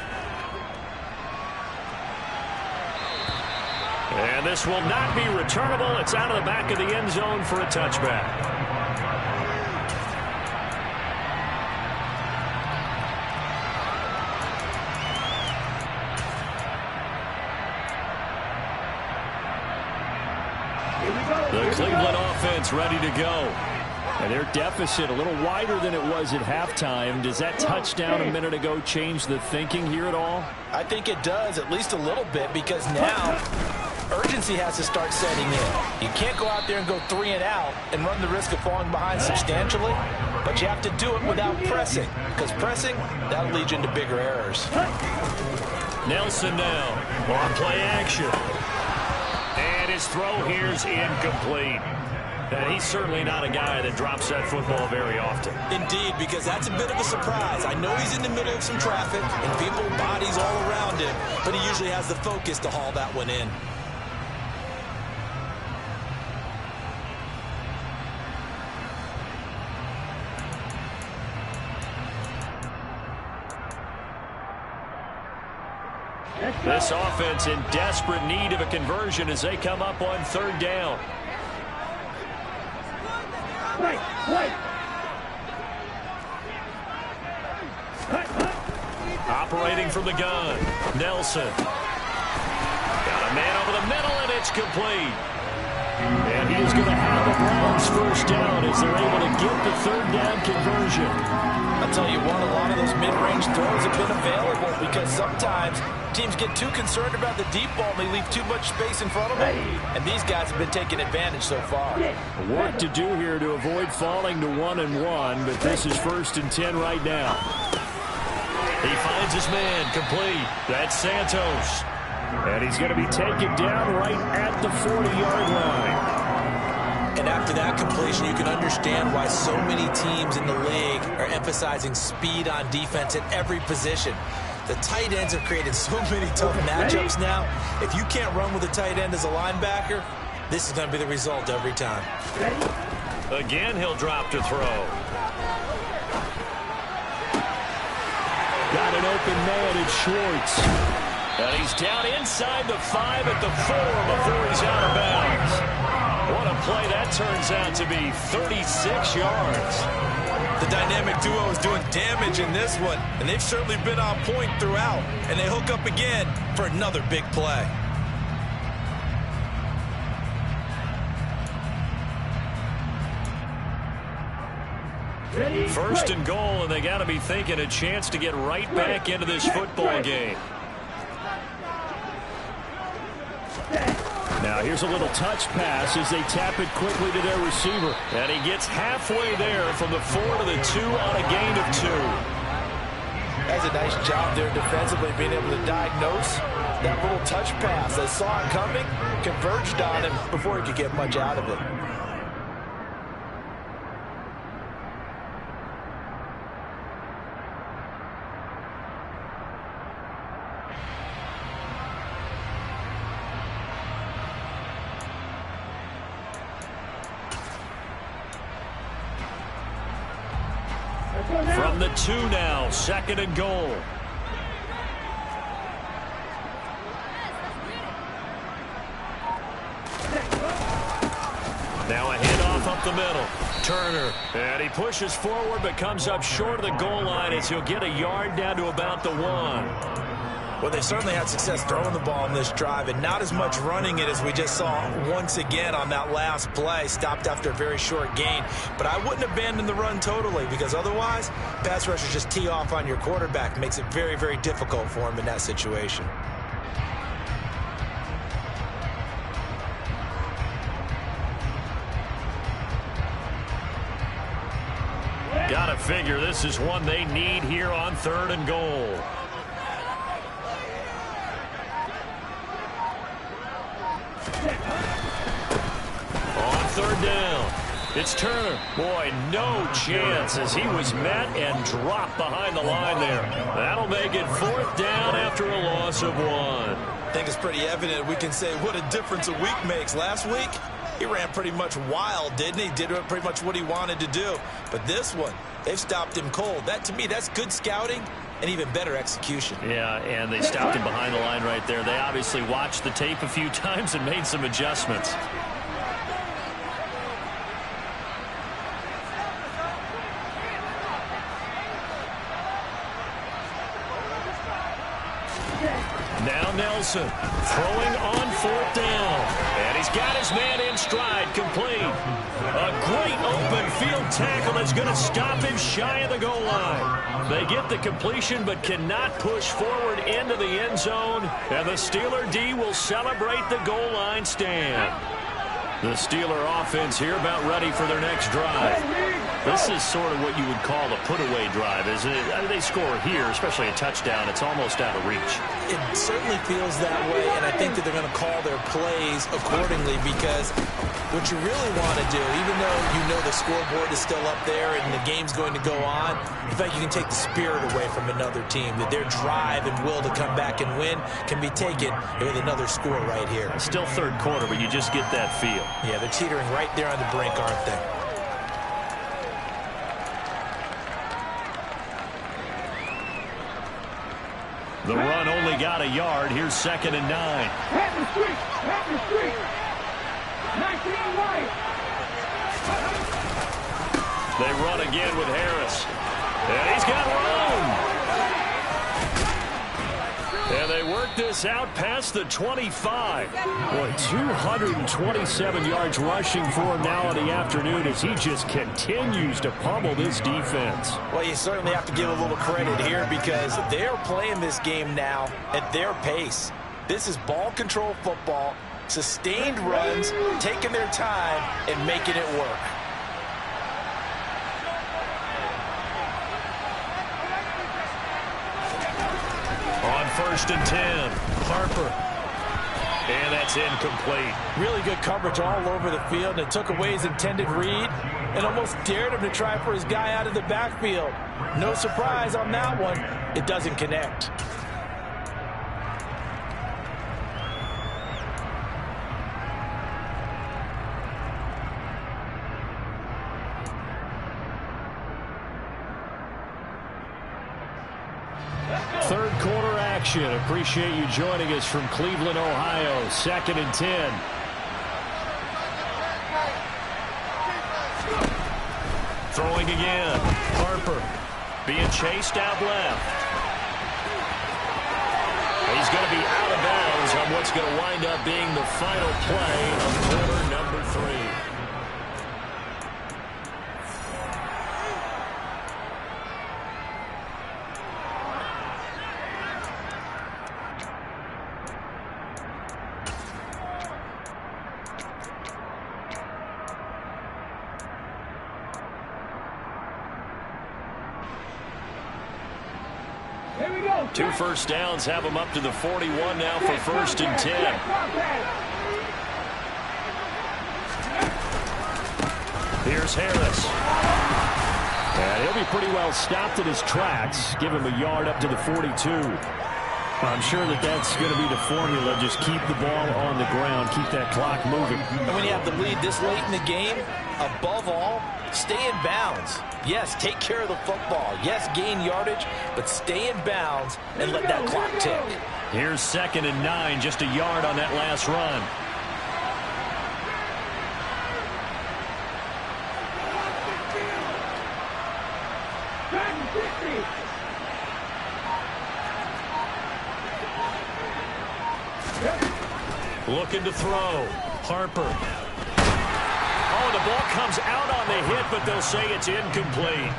S4: And this will not be returnable. It's out of the back of the end zone for a touchback. The Cleveland offense ready to go. And their deficit a little wider than it was at halftime. Does that touchdown a minute ago change the thinking here at all?
S5: I think it does, at least a little bit, because now urgency has to start setting in. You can't go out there and go 3 and out and run the risk of falling behind substantially, but you have to do it without pressing, because pressing, that'll lead you into bigger errors.
S4: Nelson now on play action. And his throw here's incomplete. And he's certainly not a guy that drops that football very often.
S5: Indeed, because that's a bit of a surprise. I know he's in the middle of some traffic and people, bodies all around him, but he usually has the focus to haul that one in.
S4: This offense in desperate need of a conversion as they come up on third down. Operating from the gun, Nelson. Got a man over the middle, and it's complete. And he is going to have the Browns first down as they're able to get the third down conversion.
S5: I'll tell you what, a lot of those mid-range throws have been available because sometimes teams get too concerned about the deep ball and they leave too much space in front of them. And these guys have been taking advantage so far.
S4: Work to do here to avoid falling to 1-1, but this is 1st and 10 right now. He finds his man complete. That's Santos. And he's going to be taken down right at the 40-yard line.
S5: And after that completion, you can understand why so many teams in the league are emphasizing speed on defense at every position. The tight ends have created so many tough matchups now. If you can't run with a tight end as a linebacker, this is going to be the result every time.
S4: Again, he'll drop to throw. Got an open man, it's Schwartz. And he's down inside the 5 at the 4 before he's out of bounds. What a play that turns out to be, 36 yards.
S5: The dynamic duo is doing damage in this one, and they've certainly been on point throughout. And they hook up again for another big play.
S4: First and goal, and they got to be thinking a chance to get right back into this football game. Now here's a little touch pass as they tap it quickly to their receiver. And he gets halfway there from the 4 to the 2 on a gain of 2.
S5: That's a nice job there defensively, being able to diagnose that little touch pass. They saw it coming, converged on him before he could get much out of it.
S4: From the 2 now, 2nd and goal. Now a handoff up the middle. Turner, and he pushes forward but comes up short of the goal line as he'll get a yard down to about the 1.
S5: Well, they certainly had success throwing the ball in this drive and not as much running it as we just saw once again on that last play. Stopped after a very short gain. But I wouldn't abandon the run totally because otherwise, pass rushers just tee off on your quarterback. Makes it very, very difficult for him in that situation.
S4: Gotta figure this is one they need here on 3rd and goal. On 3rd down, it's Turner. Boy, no chance as he was met and dropped behind the line there. That'll make it 4th down after a loss of 1.
S5: I think it's pretty evident we can say what a difference a week makes. Last week, he ran pretty much wild, didn't he? Did pretty much what he wanted to do. But this one, they've stopped him cold. That, to me, that's good scouting and even better execution.
S4: Yeah, and they stopped him behind the line right there. They obviously watched the tape a few times and made some adjustments. Now Nelson throwing on 4th down. And he's got his man in stride, complete. A great open field tackle that's going to stop him shy of the goal line. They get the completion but cannot push forward into the end zone. And the Steeler D will celebrate the goal line stand. The Steeler offense here about ready for their next drive. This is sort of what you would call a put-away drive, isn't it? I mean, they score here, especially a touchdown. It's almost out of reach.
S5: It certainly feels that way, and I think that they're going to call their plays accordingly, because what you really want to do, even though you know the scoreboard is still up there and the game's going to go on, in fact, you can take the spirit away from another team, that their drive and will to come back and win can be taken with another score right here.
S4: Still third quarter, but you just get that feel.
S5: Yeah, they're teetering right there on the brink, aren't they?
S4: The run only got a yard. Here's 2nd and 9.
S8: Head the street, 19 right.
S4: They run again with Harris. And he's got room. And they work this out past the 25. Boy, 227 yards rushing for him now in the afternoon as he just continues to pummel this defense.
S5: Well, you certainly have to give a little credit here, because they're playing this game now at their pace. This is ball control football, sustained runs, taking their time and making it work.
S4: On 1st and 10, Harper. And that's incomplete.
S5: Really good coverage all over the field, and it took away his intended read and almost dared him to try for his guy out of the backfield. No surprise on that one. It doesn't connect.
S4: Third quarter action. Appreciate you joining us from Cleveland, Ohio. 2nd and 10. Throwing again. Harper being chased out left. He's going to be out of bounds on what's going to wind up being the final play of quarter number 3. Two first downs have them up to the 41 now for 1st and 10. Here's Harris. And he'll be pretty well stopped in his tracks. Give him a yard up to the 42. I'm sure that that's going to be the formula. Just keep the ball on the ground. Keep that clock moving.
S5: And when you have the lead this late in the game, above all, stay in bounds. Yes, take care of the football. Yes, gain yardage, but stay in bounds and let that clock tick.
S4: Here's 2nd and 9, just a yard on that last run. Looking to throw. Harper. Oh, the ball comes out on the hit, but they'll say it's incomplete.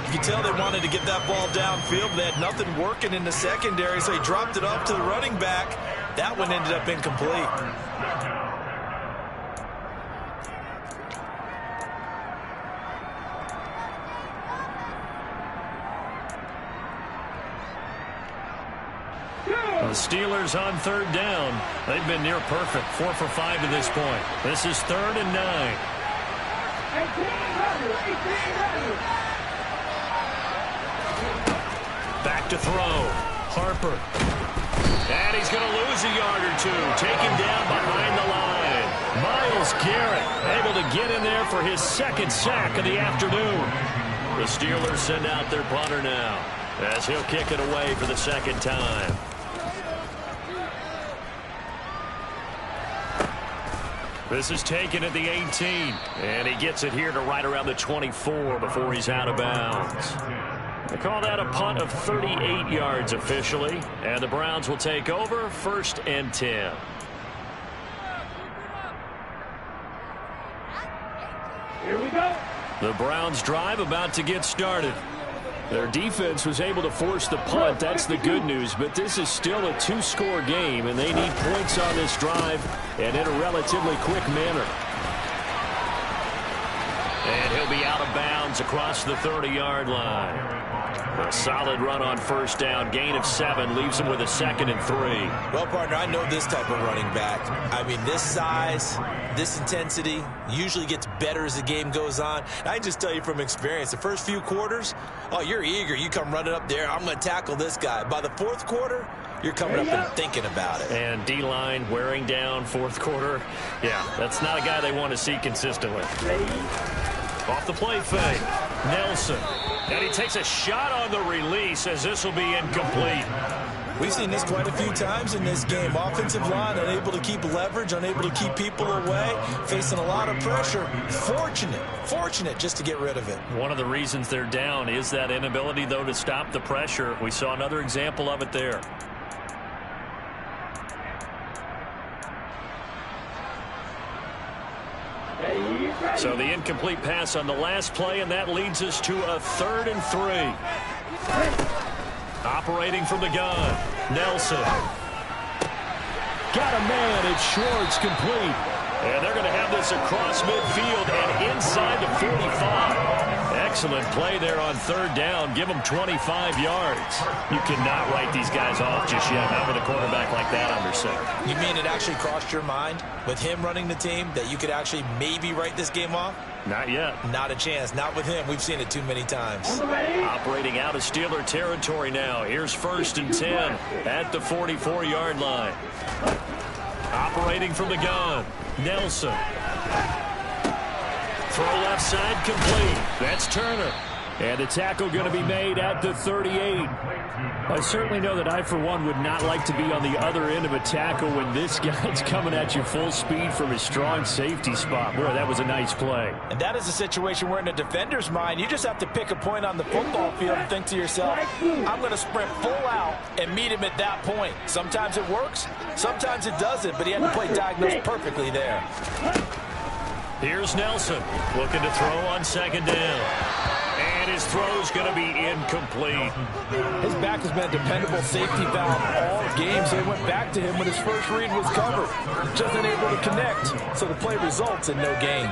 S5: You can tell they wanted to get that ball downfield. They had nothing working in the secondary, so he dropped it off to the running back. That one ended up incomplete.
S4: The Steelers on 3rd down. They've been near perfect. 4 for 5 to this point. This is 3rd and 9. Back to throw. Harper. And he's going to lose a yard or two. Taken down behind the line. Myles Garrett able to get in there for his 2nd sack of the afternoon. The Steelers send out their punter now, as he'll kick it away for the 2nd time. This is taken at the 18, and he gets it here to right around the 24 before he's out of bounds. They call that a punt of 38 yards officially, and the Browns will take over 1st and 10.
S8: Here we go.
S4: The Browns drive about to get started. Their defense was able to force the punt. That's the good news, but this is still a 2-score game, and they need points on this drive and in a relatively quick manner. And he'll be out of bounds across the 30-yard line. A solid run on first down. Gain of 7 leaves him with a 2nd and 3.
S5: Well, partner, I know this type of running back. I mean, this size, this intensity usually gets better as the game goes on. I can just tell you from experience, the first few quarters, oh, you're eager. You come running up there. I'm going to tackle this guy. By the fourth quarter, you're coming up and thinking about it.
S4: And D-line wearing down fourth quarter. Yeah, that's not a guy they want to see consistently. Off the play fake. Nelson. And he takes a shot on the release as this will be incomplete.
S5: We've seen this quite a few times in this game. Offensive line unable to keep leverage, unable to keep people away, facing a lot of pressure. Fortunate just to get rid of it.
S4: One of the reasons they're down is that inability, though, to stop the pressure. We saw another example of it there. So the incomplete pass on the last play, and that leads us to a 3rd and 3. Operating from the gun, Nelson. Got a man, it's Schwartz, complete. And they're going to have this across midfield and inside the 45. Excellent play there on 3rd down. Give them 25 yards. You cannot write these guys off just yet, not with a quarterback like that under center.
S5: You mean it actually crossed your mind with him running the team that you could actually maybe write this game off?
S4: Not yet.
S5: Not a chance. Not with him. We've seen it too many times.
S4: Operating out of Steeler territory now. Here's 1st and 10 at the 44-yard line. Operating from the gun, Nelson. Throw left side complete. That's Turner. And the tackle going to be made at the 38. I certainly know that I, for one, would not like to be on the other end of a tackle when this guy's coming at you full speed from his strong safety spot. Boy, that was a nice play.
S5: And that is a situation where in a defender's mind, you just have to pick a point on the football field and think to yourself, I'm going to sprint full out and meet him at that point. Sometimes it works, sometimes it doesn't, but he had to play diagnosed perfectly there.
S4: Here's Nelson looking to throw on 2nd down. And his throw's going to be incomplete.
S5: His back has been a dependable safety valve all game, so he went back to him when his first read was covered. Just unable to connect, so the play results in no gain.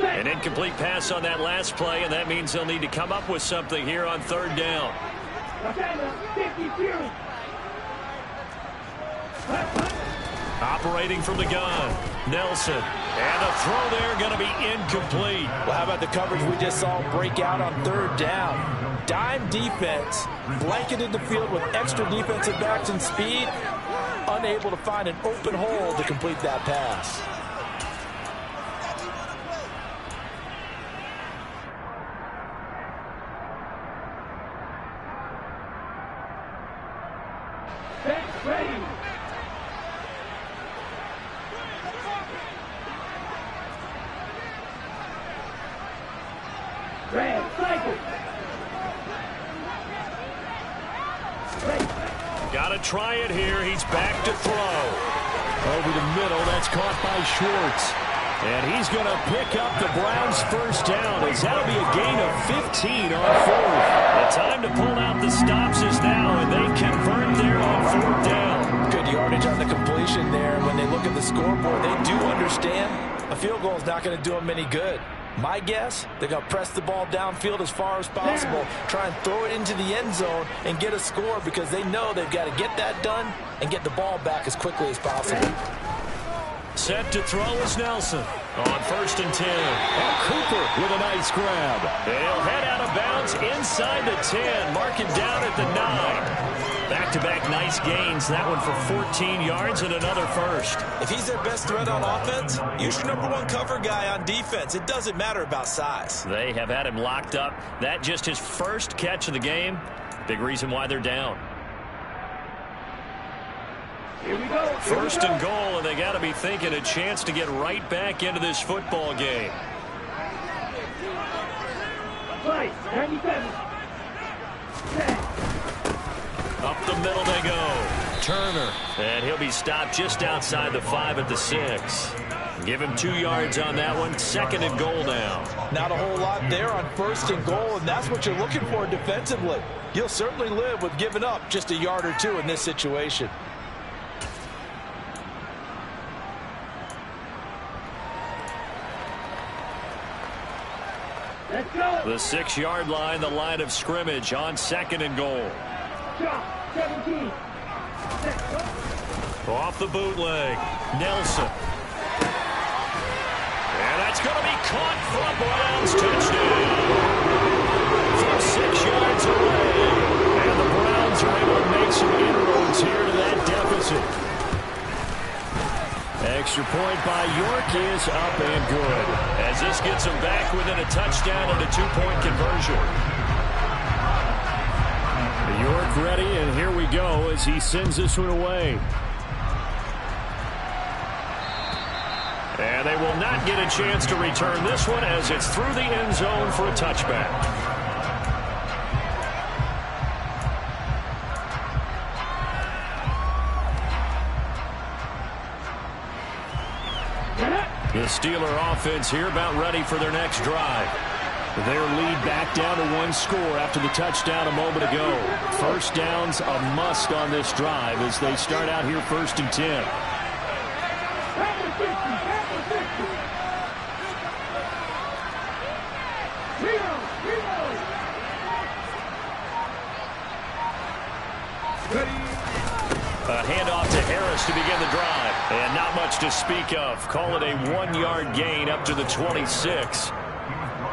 S4: An incomplete pass on that last play, and that means they'll need to come up with something here on 3rd down. Operating from the gun, Nelson. And a throw there going to be incomplete.
S5: Well, how about the coverage we just saw break out on 3rd down? Dime defense, blanketed the field with extra defensive backs and speed, unable to find an open hole to complete that pass.
S4: Got to try it here. He's back to throw. Over the middle, that's caught by Schwartz. And he's going to pick up the Browns' first down, as that'll be a gain of 15 on 4th. The time to pull out the stops is now, and they convert there on 4th down.
S5: Good yardage on the completion there. When they look at the scoreboard, they do understand a field goal is not going to do them any good. My guess, they're going to press the ball downfield as far as possible, try and throw it into the end zone and get a score because they know they've got to get that done and get the ball back as quickly as possible.
S4: Set to throw is Nelson on 1st and 10. And Cooper with a nice grab. They'll head out of bounds inside the 10. Mark it down at the 9. Back-to-back nice gains. That one for 14 yards and another first.
S5: If he's their best threat on offense, use your #1 cover guy on defense. It doesn't matter about size.
S4: They have had him locked up. That just his first catch of the game. Big reason why they're down.
S8: Here we go.
S4: 1st and goal, and they got to be thinking a chance to get right back into this football game.
S8: Play, 97.
S4: Up the middle they go. Turner. And he'll be stopped just outside the 5 at the 6. Give him 2 yards on that one. 2nd and goal now.
S5: Not a whole lot there on 1st and goal, and that's what you're looking for defensively. You'll certainly live with giving up just a yard or 2 in this situation.
S4: The 6-yard line, the line of scrimmage on 2nd and goal.
S8: 17.
S4: Off the bootleg, Nelson. And that's going to be caught for a Browns touchdown. From 6 yards away. And the Browns are able to make some inroads here to that deficit. Extra point by York is up and good, as this gets them back within a touchdown and a 2-point conversion. York ready, and here we go as he sends this one away. And they will not get a chance to return this one as it's through the end zone for a touchback. The Steeler offense here about ready for their next drive. Their lead back down to 1 score after the touchdown a moment ago. 1st down's a must on this drive as they start out here 1st and 10. A handoff to Harris to begin the drive. And not much to speak of. Call it a 1-yard gain up to the 26.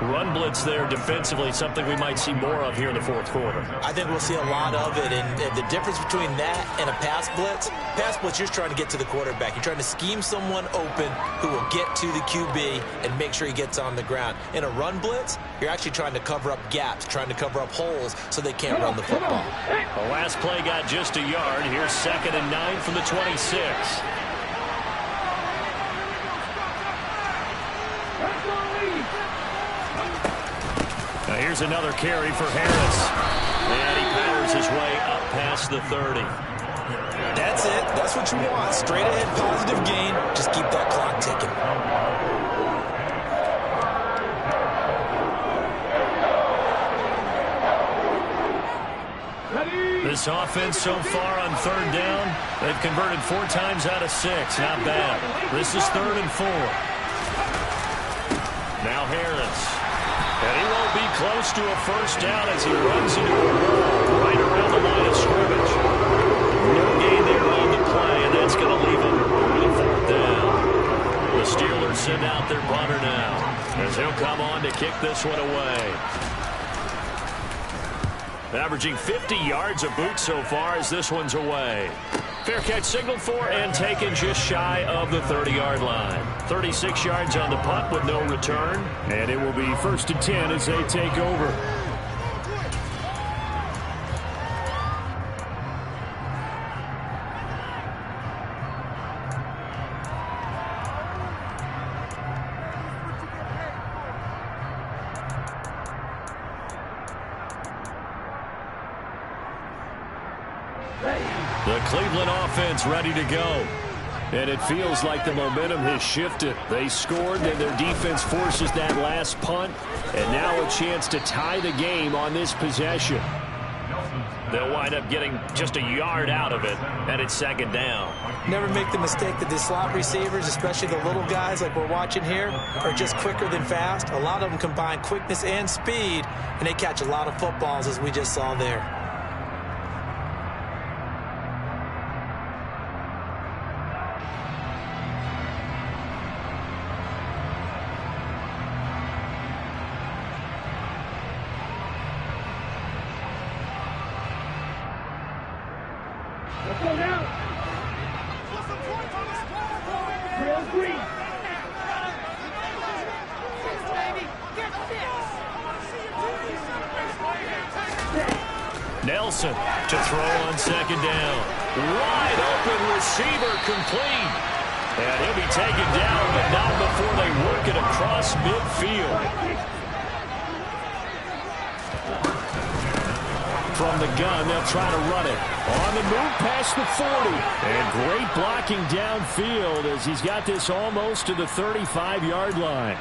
S4: Run blitz there defensively, something we might see more of here in the 4th quarter.
S5: I think we'll see a lot of it, and the difference between that and a pass blitz, you're trying to get to the quarterback. You're trying to scheme someone open who will get to the QB and make sure he gets on the ground. In a run blitz, you're actually trying to cover up gaps, trying to cover up holes so they can't run the football.
S4: The last play got just a yard. Here's 2nd and 9 from the 26. Now here's another carry for Harris. And he powers his way up past the 30.
S5: That's it. That's what you want. Straight ahead positive gain. Just keep that clock ticking.
S4: This offense so far on 3rd down, they've converted 4 times out of 6. Not bad. This is 3rd and 4. Now Harris. And he won't be close to a 1st down as he runs into a wall right around the line of scrimmage. No gain there on the play, and that's going to leave him with a 4th down. The Steelers send out their punter now as he'll come on to kick this one away. Averaging 50 yards a boot so far as this one's away. Fair catch signaled for and taken just shy of the 30-yard line. 36 yards on the punt with no return. And it will be 1st and 10 as they take over. The Cleveland offense ready to go. And it feels like the momentum has shifted. They scored, then their defense forces that last punt. And now a chance to tie the game on this possession. They'll wind up getting just a yard out of it, and it's 2nd down.
S5: Never make the mistake that the slot receivers, especially the little guys like we're watching here, are just quicker than fast. A lot of them combine quickness and speed, and they catch a lot of footballs, as we just saw there.
S4: Nelson to throw on 2nd down. Wide open receiver complete. And he'll be taken down, but not before they work it across midfield. From the gun, they'll try to run it. On the move past the 40. And great blocking downfield as he's got this almost to the 35-yard line.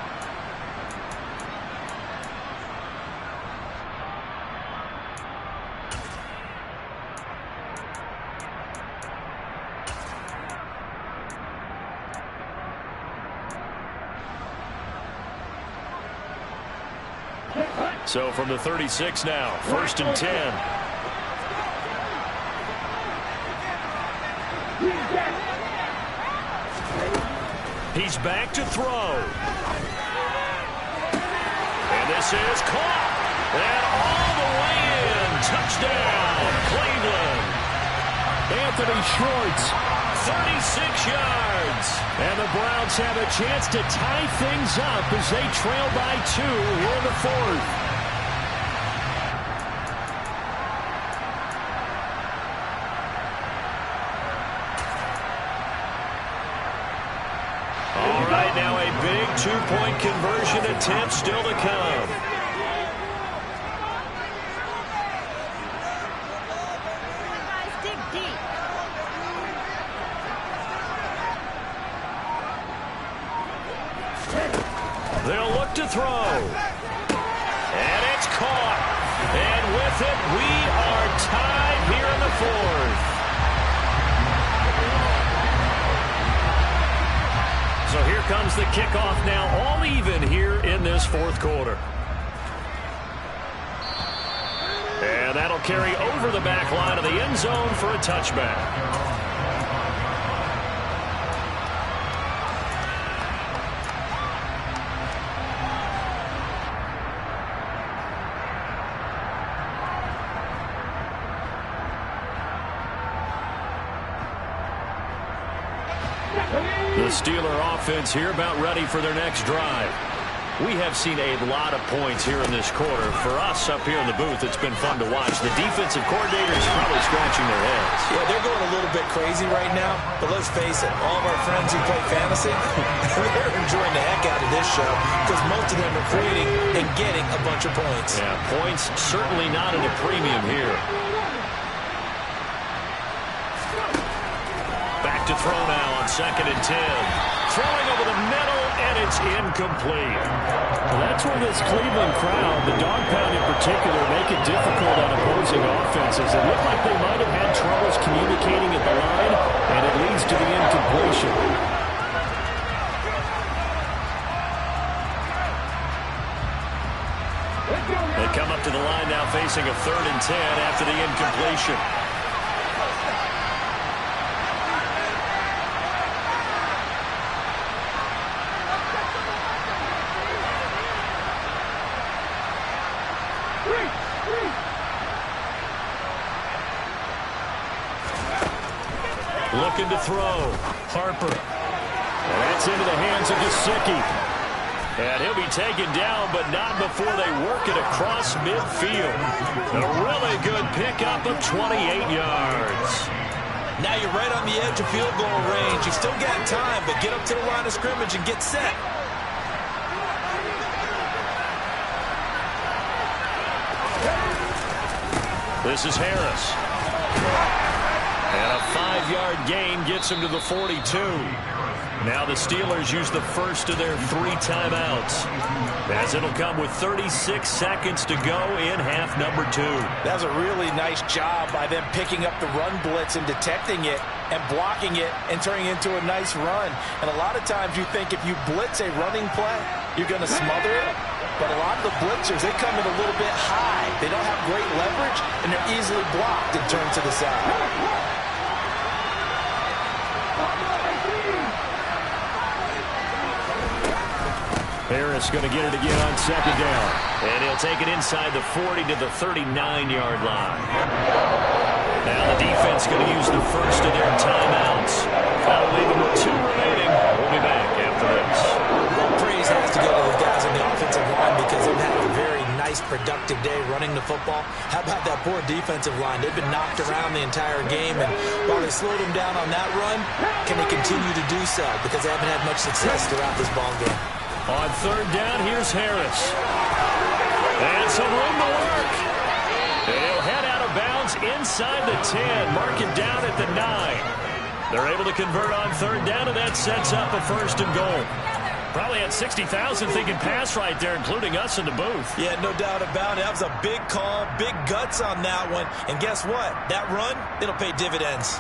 S4: So from the 36 now, 1st and 10. He's back to throw. And this is caught. And all the way in. Touchdown, Cleveland. Anthony Schwartz, 36 yards. And the Browns have a chance to tie things up as they trail by 2 here in the 4th. All right, now a big 2-point conversion attempt still to come. They'll look to throw. And it's caught. And with it, we are tied here in the 4th. So here comes the kickoff now, all even here in this 4th quarter. And that'll carry over the back line of the end zone for a touchback. The Steeler offense here about ready for their next drive. We have seen a lot of points here in this quarter. For us up here in the booth, it's been fun to watch. The defensive coordinator is probably scratching their heads.
S5: Yeah, they're going a little bit crazy right now. But let's face it, all of our friends who play fantasy, they're enjoying the heck out of this show because most of them are creating and getting a bunch of points.
S4: Yeah, points certainly not at a premium here. Back to throw now on 2nd and 10. Throwing over the middle, and it's incomplete.
S6: Well, that's where this Cleveland crowd, the dog pound in particular, make it difficult on opposing offenses. It looked like they might have had troubles communicating at the line, and it leads to the incompletion.
S4: They come up to the line now facing a 3rd and 10 after the incompletion. Looking to throw. Harper. And that's into the hands of Gesicki. And he'll be taken down, but not before they work it across midfield. A really good pickup of 28 yards.
S5: Now you're right on the edge of field goal range. You still got time, but get up to the line of scrimmage and get set.
S4: This is Harris. And a 5-yard gain gets him to the 42. Now the Steelers use the first of their 3 timeouts, as it'll come with 36 seconds to go in half number 2.
S5: That was a really nice job by them picking up the run blitz and detecting it and blocking it and turning it into a nice run. And a lot of times you think if you blitz a running play, you're going to smother it. But a lot of the blitzers, they come in a little bit high. They don't have great leverage, and they're easily blocked and turned to the side.
S4: Harris going to get it again on 2nd down. And he'll take it inside the 40 to the 39-yard line. Now the defense going to use the first of their timeouts. That'll leave them with 2 remaining. We'll be back after this.
S5: Well, praise has to go to the guys on the offensive line because they've had a very nice, productive day running the football. How about that poor defensive line? They've been knocked around the entire game, and while they slowed them down on that run, can they continue to do so? Because they haven't had much success throughout this ball game.
S4: On 3rd down, here's Harris. And some room to work. He'll head out of is inside the 10, marking down at the 9. They're able to convert on third down, and that sets up a first and goal. Probably had 60,000 thinking pass right there, including us in the booth.
S5: Yeah, no doubt about it. That was a big call, big guts on that one. And guess what? That run, it'll pay dividends.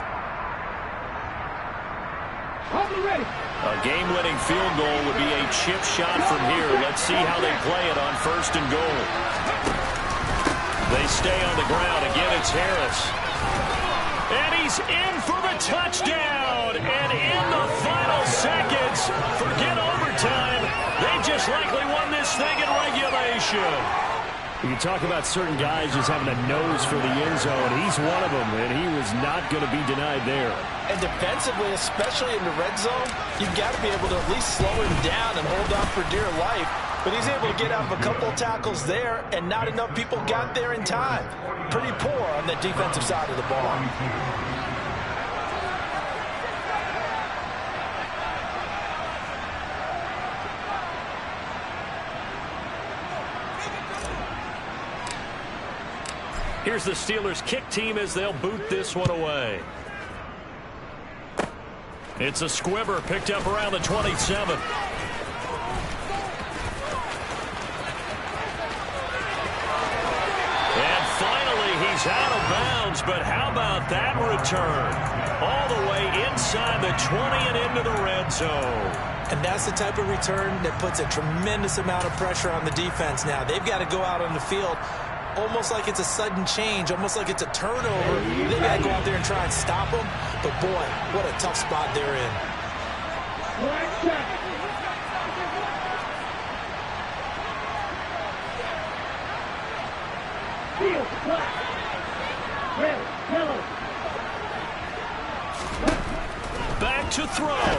S4: A game-winning field goal would be a chip shot from here. Let's see how they play it on first and goal. They stay on the ground. Again, it's Harris. And he's in for the touchdown. And in the final seconds, forget overtime. They just likely won this thing in regulation. You can talk about certain guys just having a nose for the end zone. He's one of them, and he was not going to be denied there.
S5: And defensively, especially in the red zone, you've got to be able to at least slow him down and hold on for dear life. But he's able to get out of a couple of tackles there, and not enough people got there in time. Pretty poor on the defensive side of the ball.
S4: Here's the Steelers' kick team as they'll boot this one away. It's a squibber picked up around the 27. And finally, he's out of bounds, but how about that return? All the way inside the 20 and into the red zone.
S5: And that's the type of return that puts a tremendous amount of pressure on the defense now. They've got to go out on the field almost like it's a sudden change, almost like it's a turnover. They've got to go out there and try and stop them. But, boy, what a tough spot they're in.
S4: Back to throw.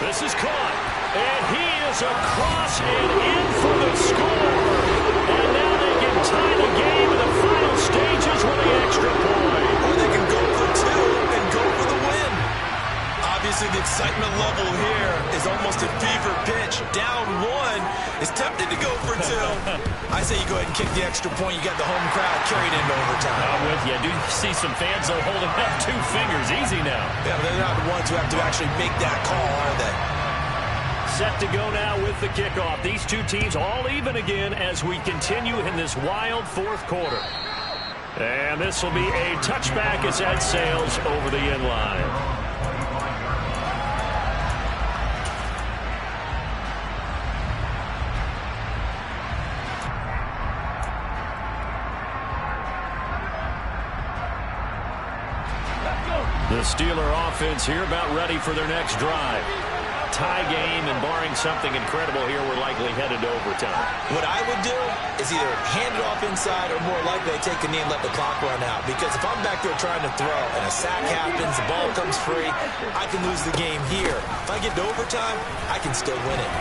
S4: This is caught. And he is across and in for the score. And now they can tie the game in the final stages with the extra point.
S5: Or they can go for two and go for the win. Obviously, the excitement level here is almost a fever pitch. Down one is tempted to go for two. I say you go ahead and kick the extra point. You got the home crowd carried into overtime.
S4: I'm with you. I do see some fans, though, holding up 2 fingers. Easy now.
S5: Yeah, they're not the ones who have to actually make that call, are they?
S4: Set to go now with the kickoff. These two teams all even again as we continue in this wild fourth quarter. And this will be a touchback as that sails over the end line. The Steeler offense here about ready for their next drive. Tie game, and barring something incredible here, we're likely headed to overtime.
S5: What I would do is either hand it off inside or more likely take a knee and let the clock run out. Because if I'm back there trying to throw and a sack happens, the ball comes free, I can lose the game here. If I get to overtime, I can still win it.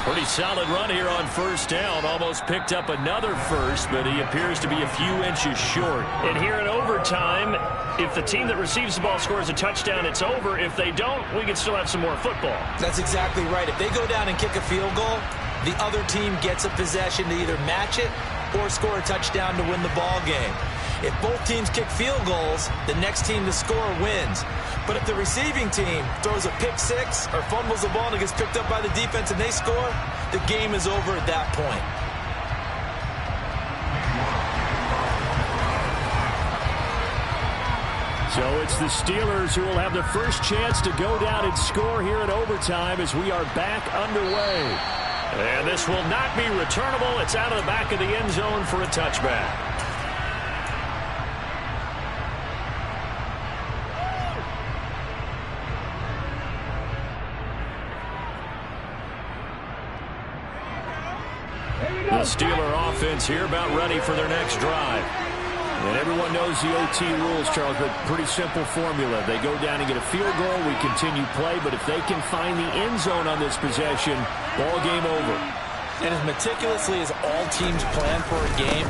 S4: Pretty solid run here on first down. Almost picked up another first, but he appears to be a few inches short. And here in overtime, if the team that receives the ball scores a touchdown, it's over. If they don't, we can still have some more football.
S5: That's exactly right. If they go down and kick a field goal, the other team gets a possession to either match it or score a touchdown to win the ball game. If both teams kick field goals, the next team to score wins. But if the receiving team throws a pick six or fumbles the ball and it gets picked up by the defense and they score, the game is over at that point.
S4: So it's the Steelers who will have the first chance to go down and score here in overtime as we are back underway. And this will not be returnable. It's out of the back of the end zone for a touchback. The Steeler offense here about ready for their next drive. And everyone knows the OT rules, Charles, but pretty simple formula. They go down and get a field goal, we continue play, but if they can find the end zone on this possession, ball game over.
S5: And as meticulously as all teams plan for a game,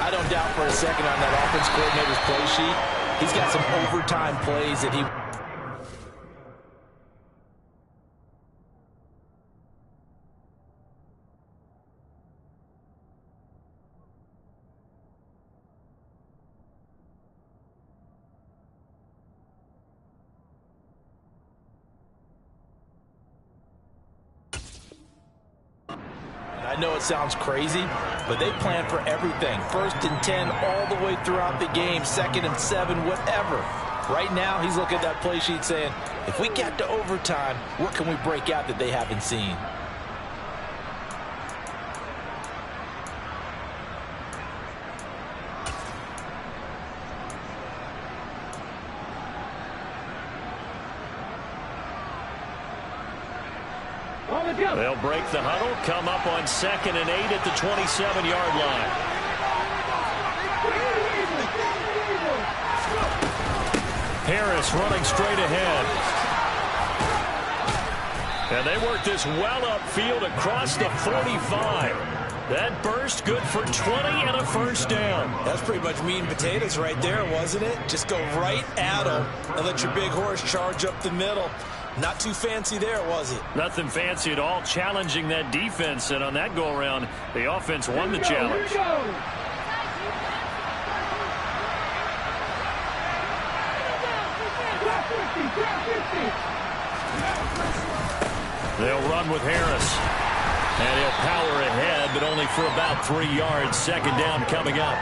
S5: I don't doubt for a second on that offense coordinator's play sheet, he's got some overtime plays that he... know it sounds crazy, but they plan for everything. 1st and 10 all the way throughout the game, 2nd and 7, whatever. Right now, he's looking at that play sheet saying, if we get to overtime, what can we break out that they haven't seen?
S4: They'll break the huddle, come up on 2nd and 8 at the 27-yard line. Harris running straight ahead. And they work this well upfield across the 45. That burst good for 20 and a 1st down.
S5: That's pretty much meat and potatoes right there, wasn't it? Just go right at them and let your big horse charge up the middle. Not too fancy there, was it?
S4: Nothing fancy at all, challenging that defense. And on that go-around, the offense won the challenge. They'll run with Harris. And he'll power ahead, but only for about 3 yards. 2nd down coming up.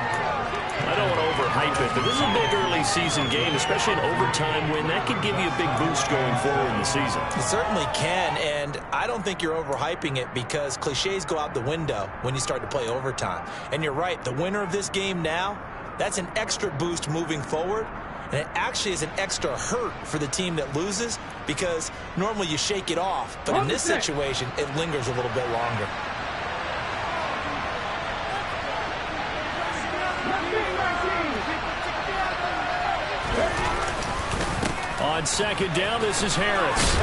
S4: I don't want to overhype it, but this is a big early season game, especially an overtime win. That could give you a big boost going forward in the season.
S5: It certainly can, and I don't think you're overhyping it because cliches go out the window when you start to play overtime. And you're right, the winner of this game now, that's an extra boost moving forward, and it actually is an extra hurt for the team that loses because normally you shake it off, but in this situation, it lingers a little bit longer.
S4: On 2nd down, this is Harris.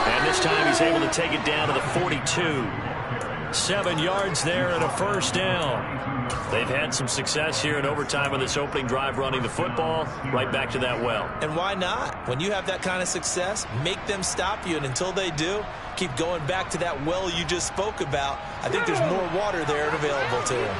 S4: And this time he's able to take it down to the 42. 7 yards there and a 1st down. They've had some success here in overtime on this opening drive running the football. Right back to that well.
S5: And why not? When you have that kind of success, make them stop you. And until they do, keep going back to that well you just spoke about. I think there's more water there and available to them.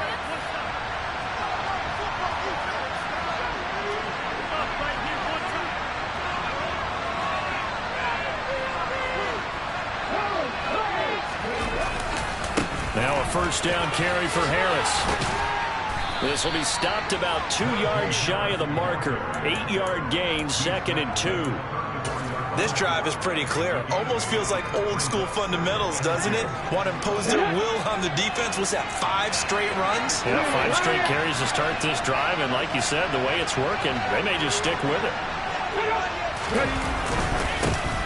S4: Now a 1st down carry for Harris. This will be stopped about 2 yards shy of the marker. 8-yard gain, 2nd and 2.
S5: This drive is pretty clear. Almost feels like old school fundamentals, doesn't it? Want to impose their will on the defense. What's that, 5 straight runs?
S4: Yeah, 5 straight carries to start this drive. And like you said, the way it's working, they may just stick with it.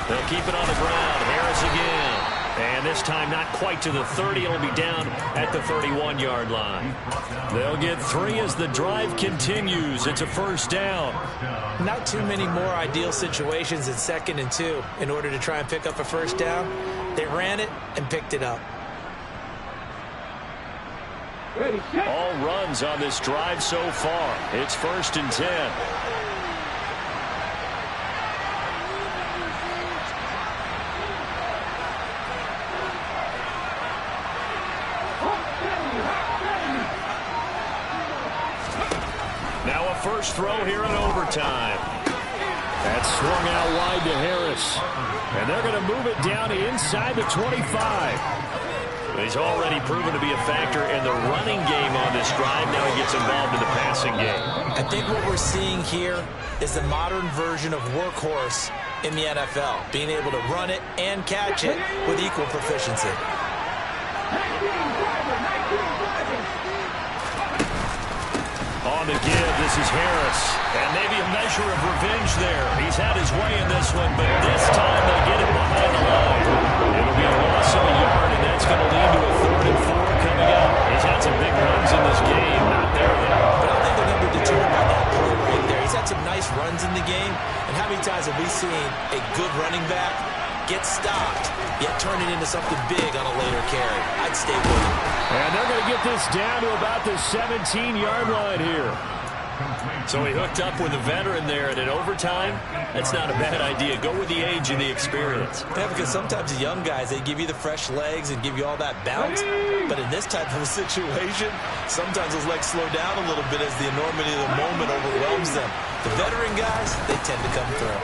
S4: They'll keep it on the ground. Harris again. And this time not quite to the 30. It'll be down at the 31-yard line. They'll get 3 as the drive continues. It's a 1st down.
S5: Not too many more ideal situations at 2nd and 2 in order to try and pick up a 1st down. They ran it and picked it up.
S4: All runs on this drive so far. It's 1st and 10. First throw here in overtime. That's swung out wide to Harris. And they're going to move it down inside the 25. He's already proven to be a factor in the running game on this drive. Now he gets involved in the passing game.
S5: I think what we're seeing here is the modern version of workhorse in the NFL. Being able to run it and catch it with equal proficiency.
S4: On the give, this is Harris. And maybe a measure of revenge there. He's had his way in this one, but this time they get it behind the line. It'll be a loss of a yard, and that's going to lead to a 3rd and 4 coming up. He's had some big runs in this game. Not there, though.
S5: But I think they're going to be deterred by that play right there. He's had some nice runs in the game. And how many times have we seen a good running back get stopped, yet turn it into something big on a later carry? I'd stay with him.
S4: And they're going to get this down to about the 17-yard line here. So he hooked up with a veteran there, and in overtime, that's not a bad idea. Go with the age and the experience.
S5: Yeah, because sometimes the young guys, they give you the fresh legs and give you all that bounce. But in this type of a situation, sometimes those legs slow down a little bit as the enormity of the moment overwhelms them. The veteran guys, they tend to come through.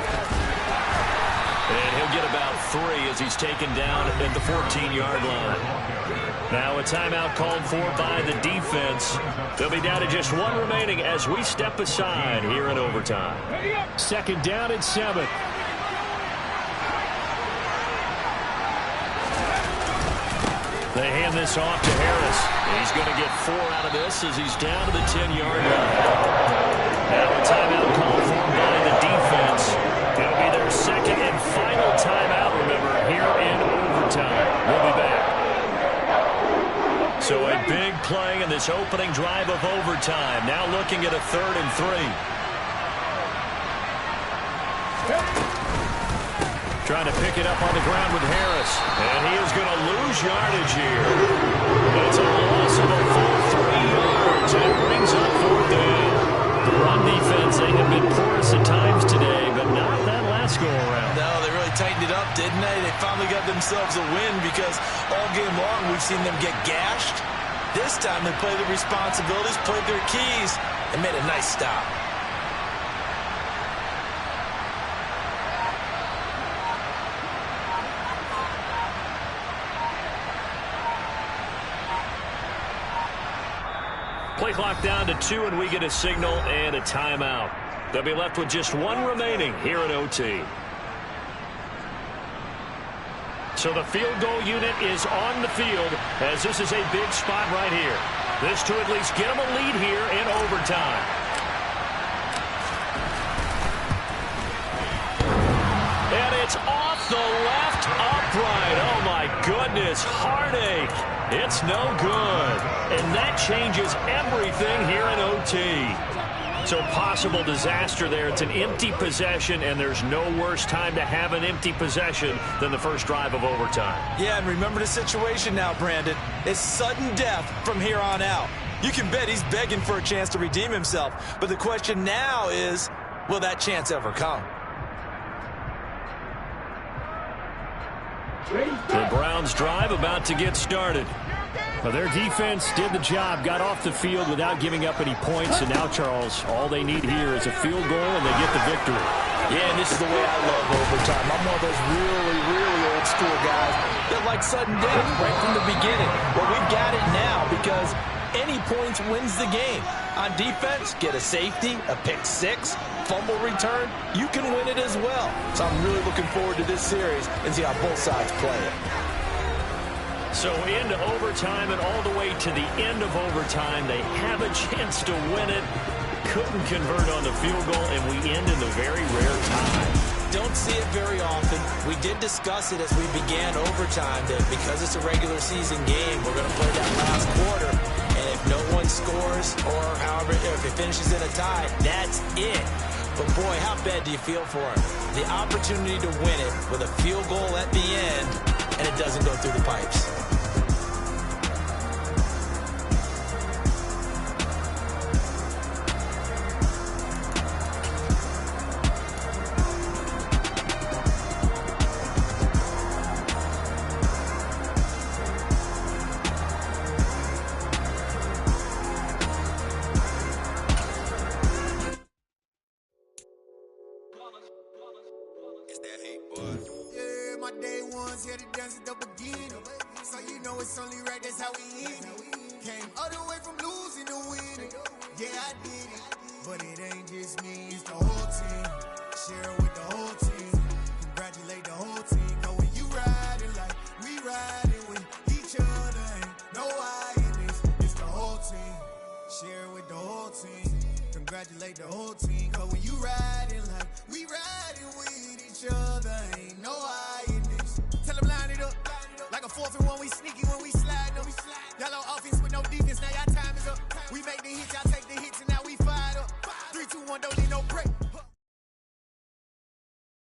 S4: And he'll get about 3 as he's taken down at the 14-yard line. Now a timeout called for by the defense. They'll be down to just 1 remaining as we step aside here in overtime.
S6: 2nd down and 7.
S4: They hand this off to Harris. He's going to get 4 out of this as he's down to the 10-yard line. Now a timeout called for by the defense. It'll be their 2nd and final timeout, remember, here in overtime. We'll be back. So a big play in this opening drive of overtime. Now looking at a 3rd and 3. Trying to pick it up on the ground with Harris. And he is going to lose yardage here. It's a loss of a full 3 yards. And it brings up 4th down. The run defense, they have been porous at times today, but not that last go-around.
S5: No, they really tightened it up, didn't they? They finally got themselves a win because all game long we've seen them get gashed. This time they played their responsibilities, played their keys, and made a nice stop.
S4: Play clock down to 2, and we get a signal and a timeout. They'll be left with just 1 remaining here at OT. So the field goal unit is on the field as this is a big spot right here. This to at least get them a lead here in overtime. And it's off the left upright. Oh, my goodness. Heartache. It's no good. And that changes everything here in OT. So possible disaster there. It's an empty possession, and there's no worse time to have an empty possession than the first drive of overtime.
S5: Yeah, and remember the situation now, Brandon. It's sudden death from here on out. You can bet he's begging for a chance to redeem himself. But the question now is, will that chance ever come?
S4: The Browns drive about to get started.
S6: Well, their defense did the job, got off the field without giving up any points. And now, Charles, all they need here is a field goal, and they get the victory.
S5: Yeah, and this is the way I love overtime. I'm one of those really, really old school guys that like sudden death right from the beginning. But we've got it now because any points wins the game. On defense, get a safety, a pick 6, fumble return, you can win it as well. So I'm really looking forward to this series and see how both sides play it.
S4: So into overtime and all the way to the end of overtime, they have a chance to win it. Couldn't convert on the field goal, and we end in the very rare tie.
S5: Don't see it very often. We did discuss it as we began overtime that because it's a regular season game, we're going to play that last quarter. And if no one scores or however, if it finishes in a tie, that's it. But boy, how bad do you feel for him? The opportunity to win it with a field goal at the end, and it doesn't go through the pipes.
S2: Congratulate the whole team, cause when you riding like we riding with each other, ain't no hiding this. Tell them line it up, like a 4th and 1, we sneaky when we slide them. Yellow offense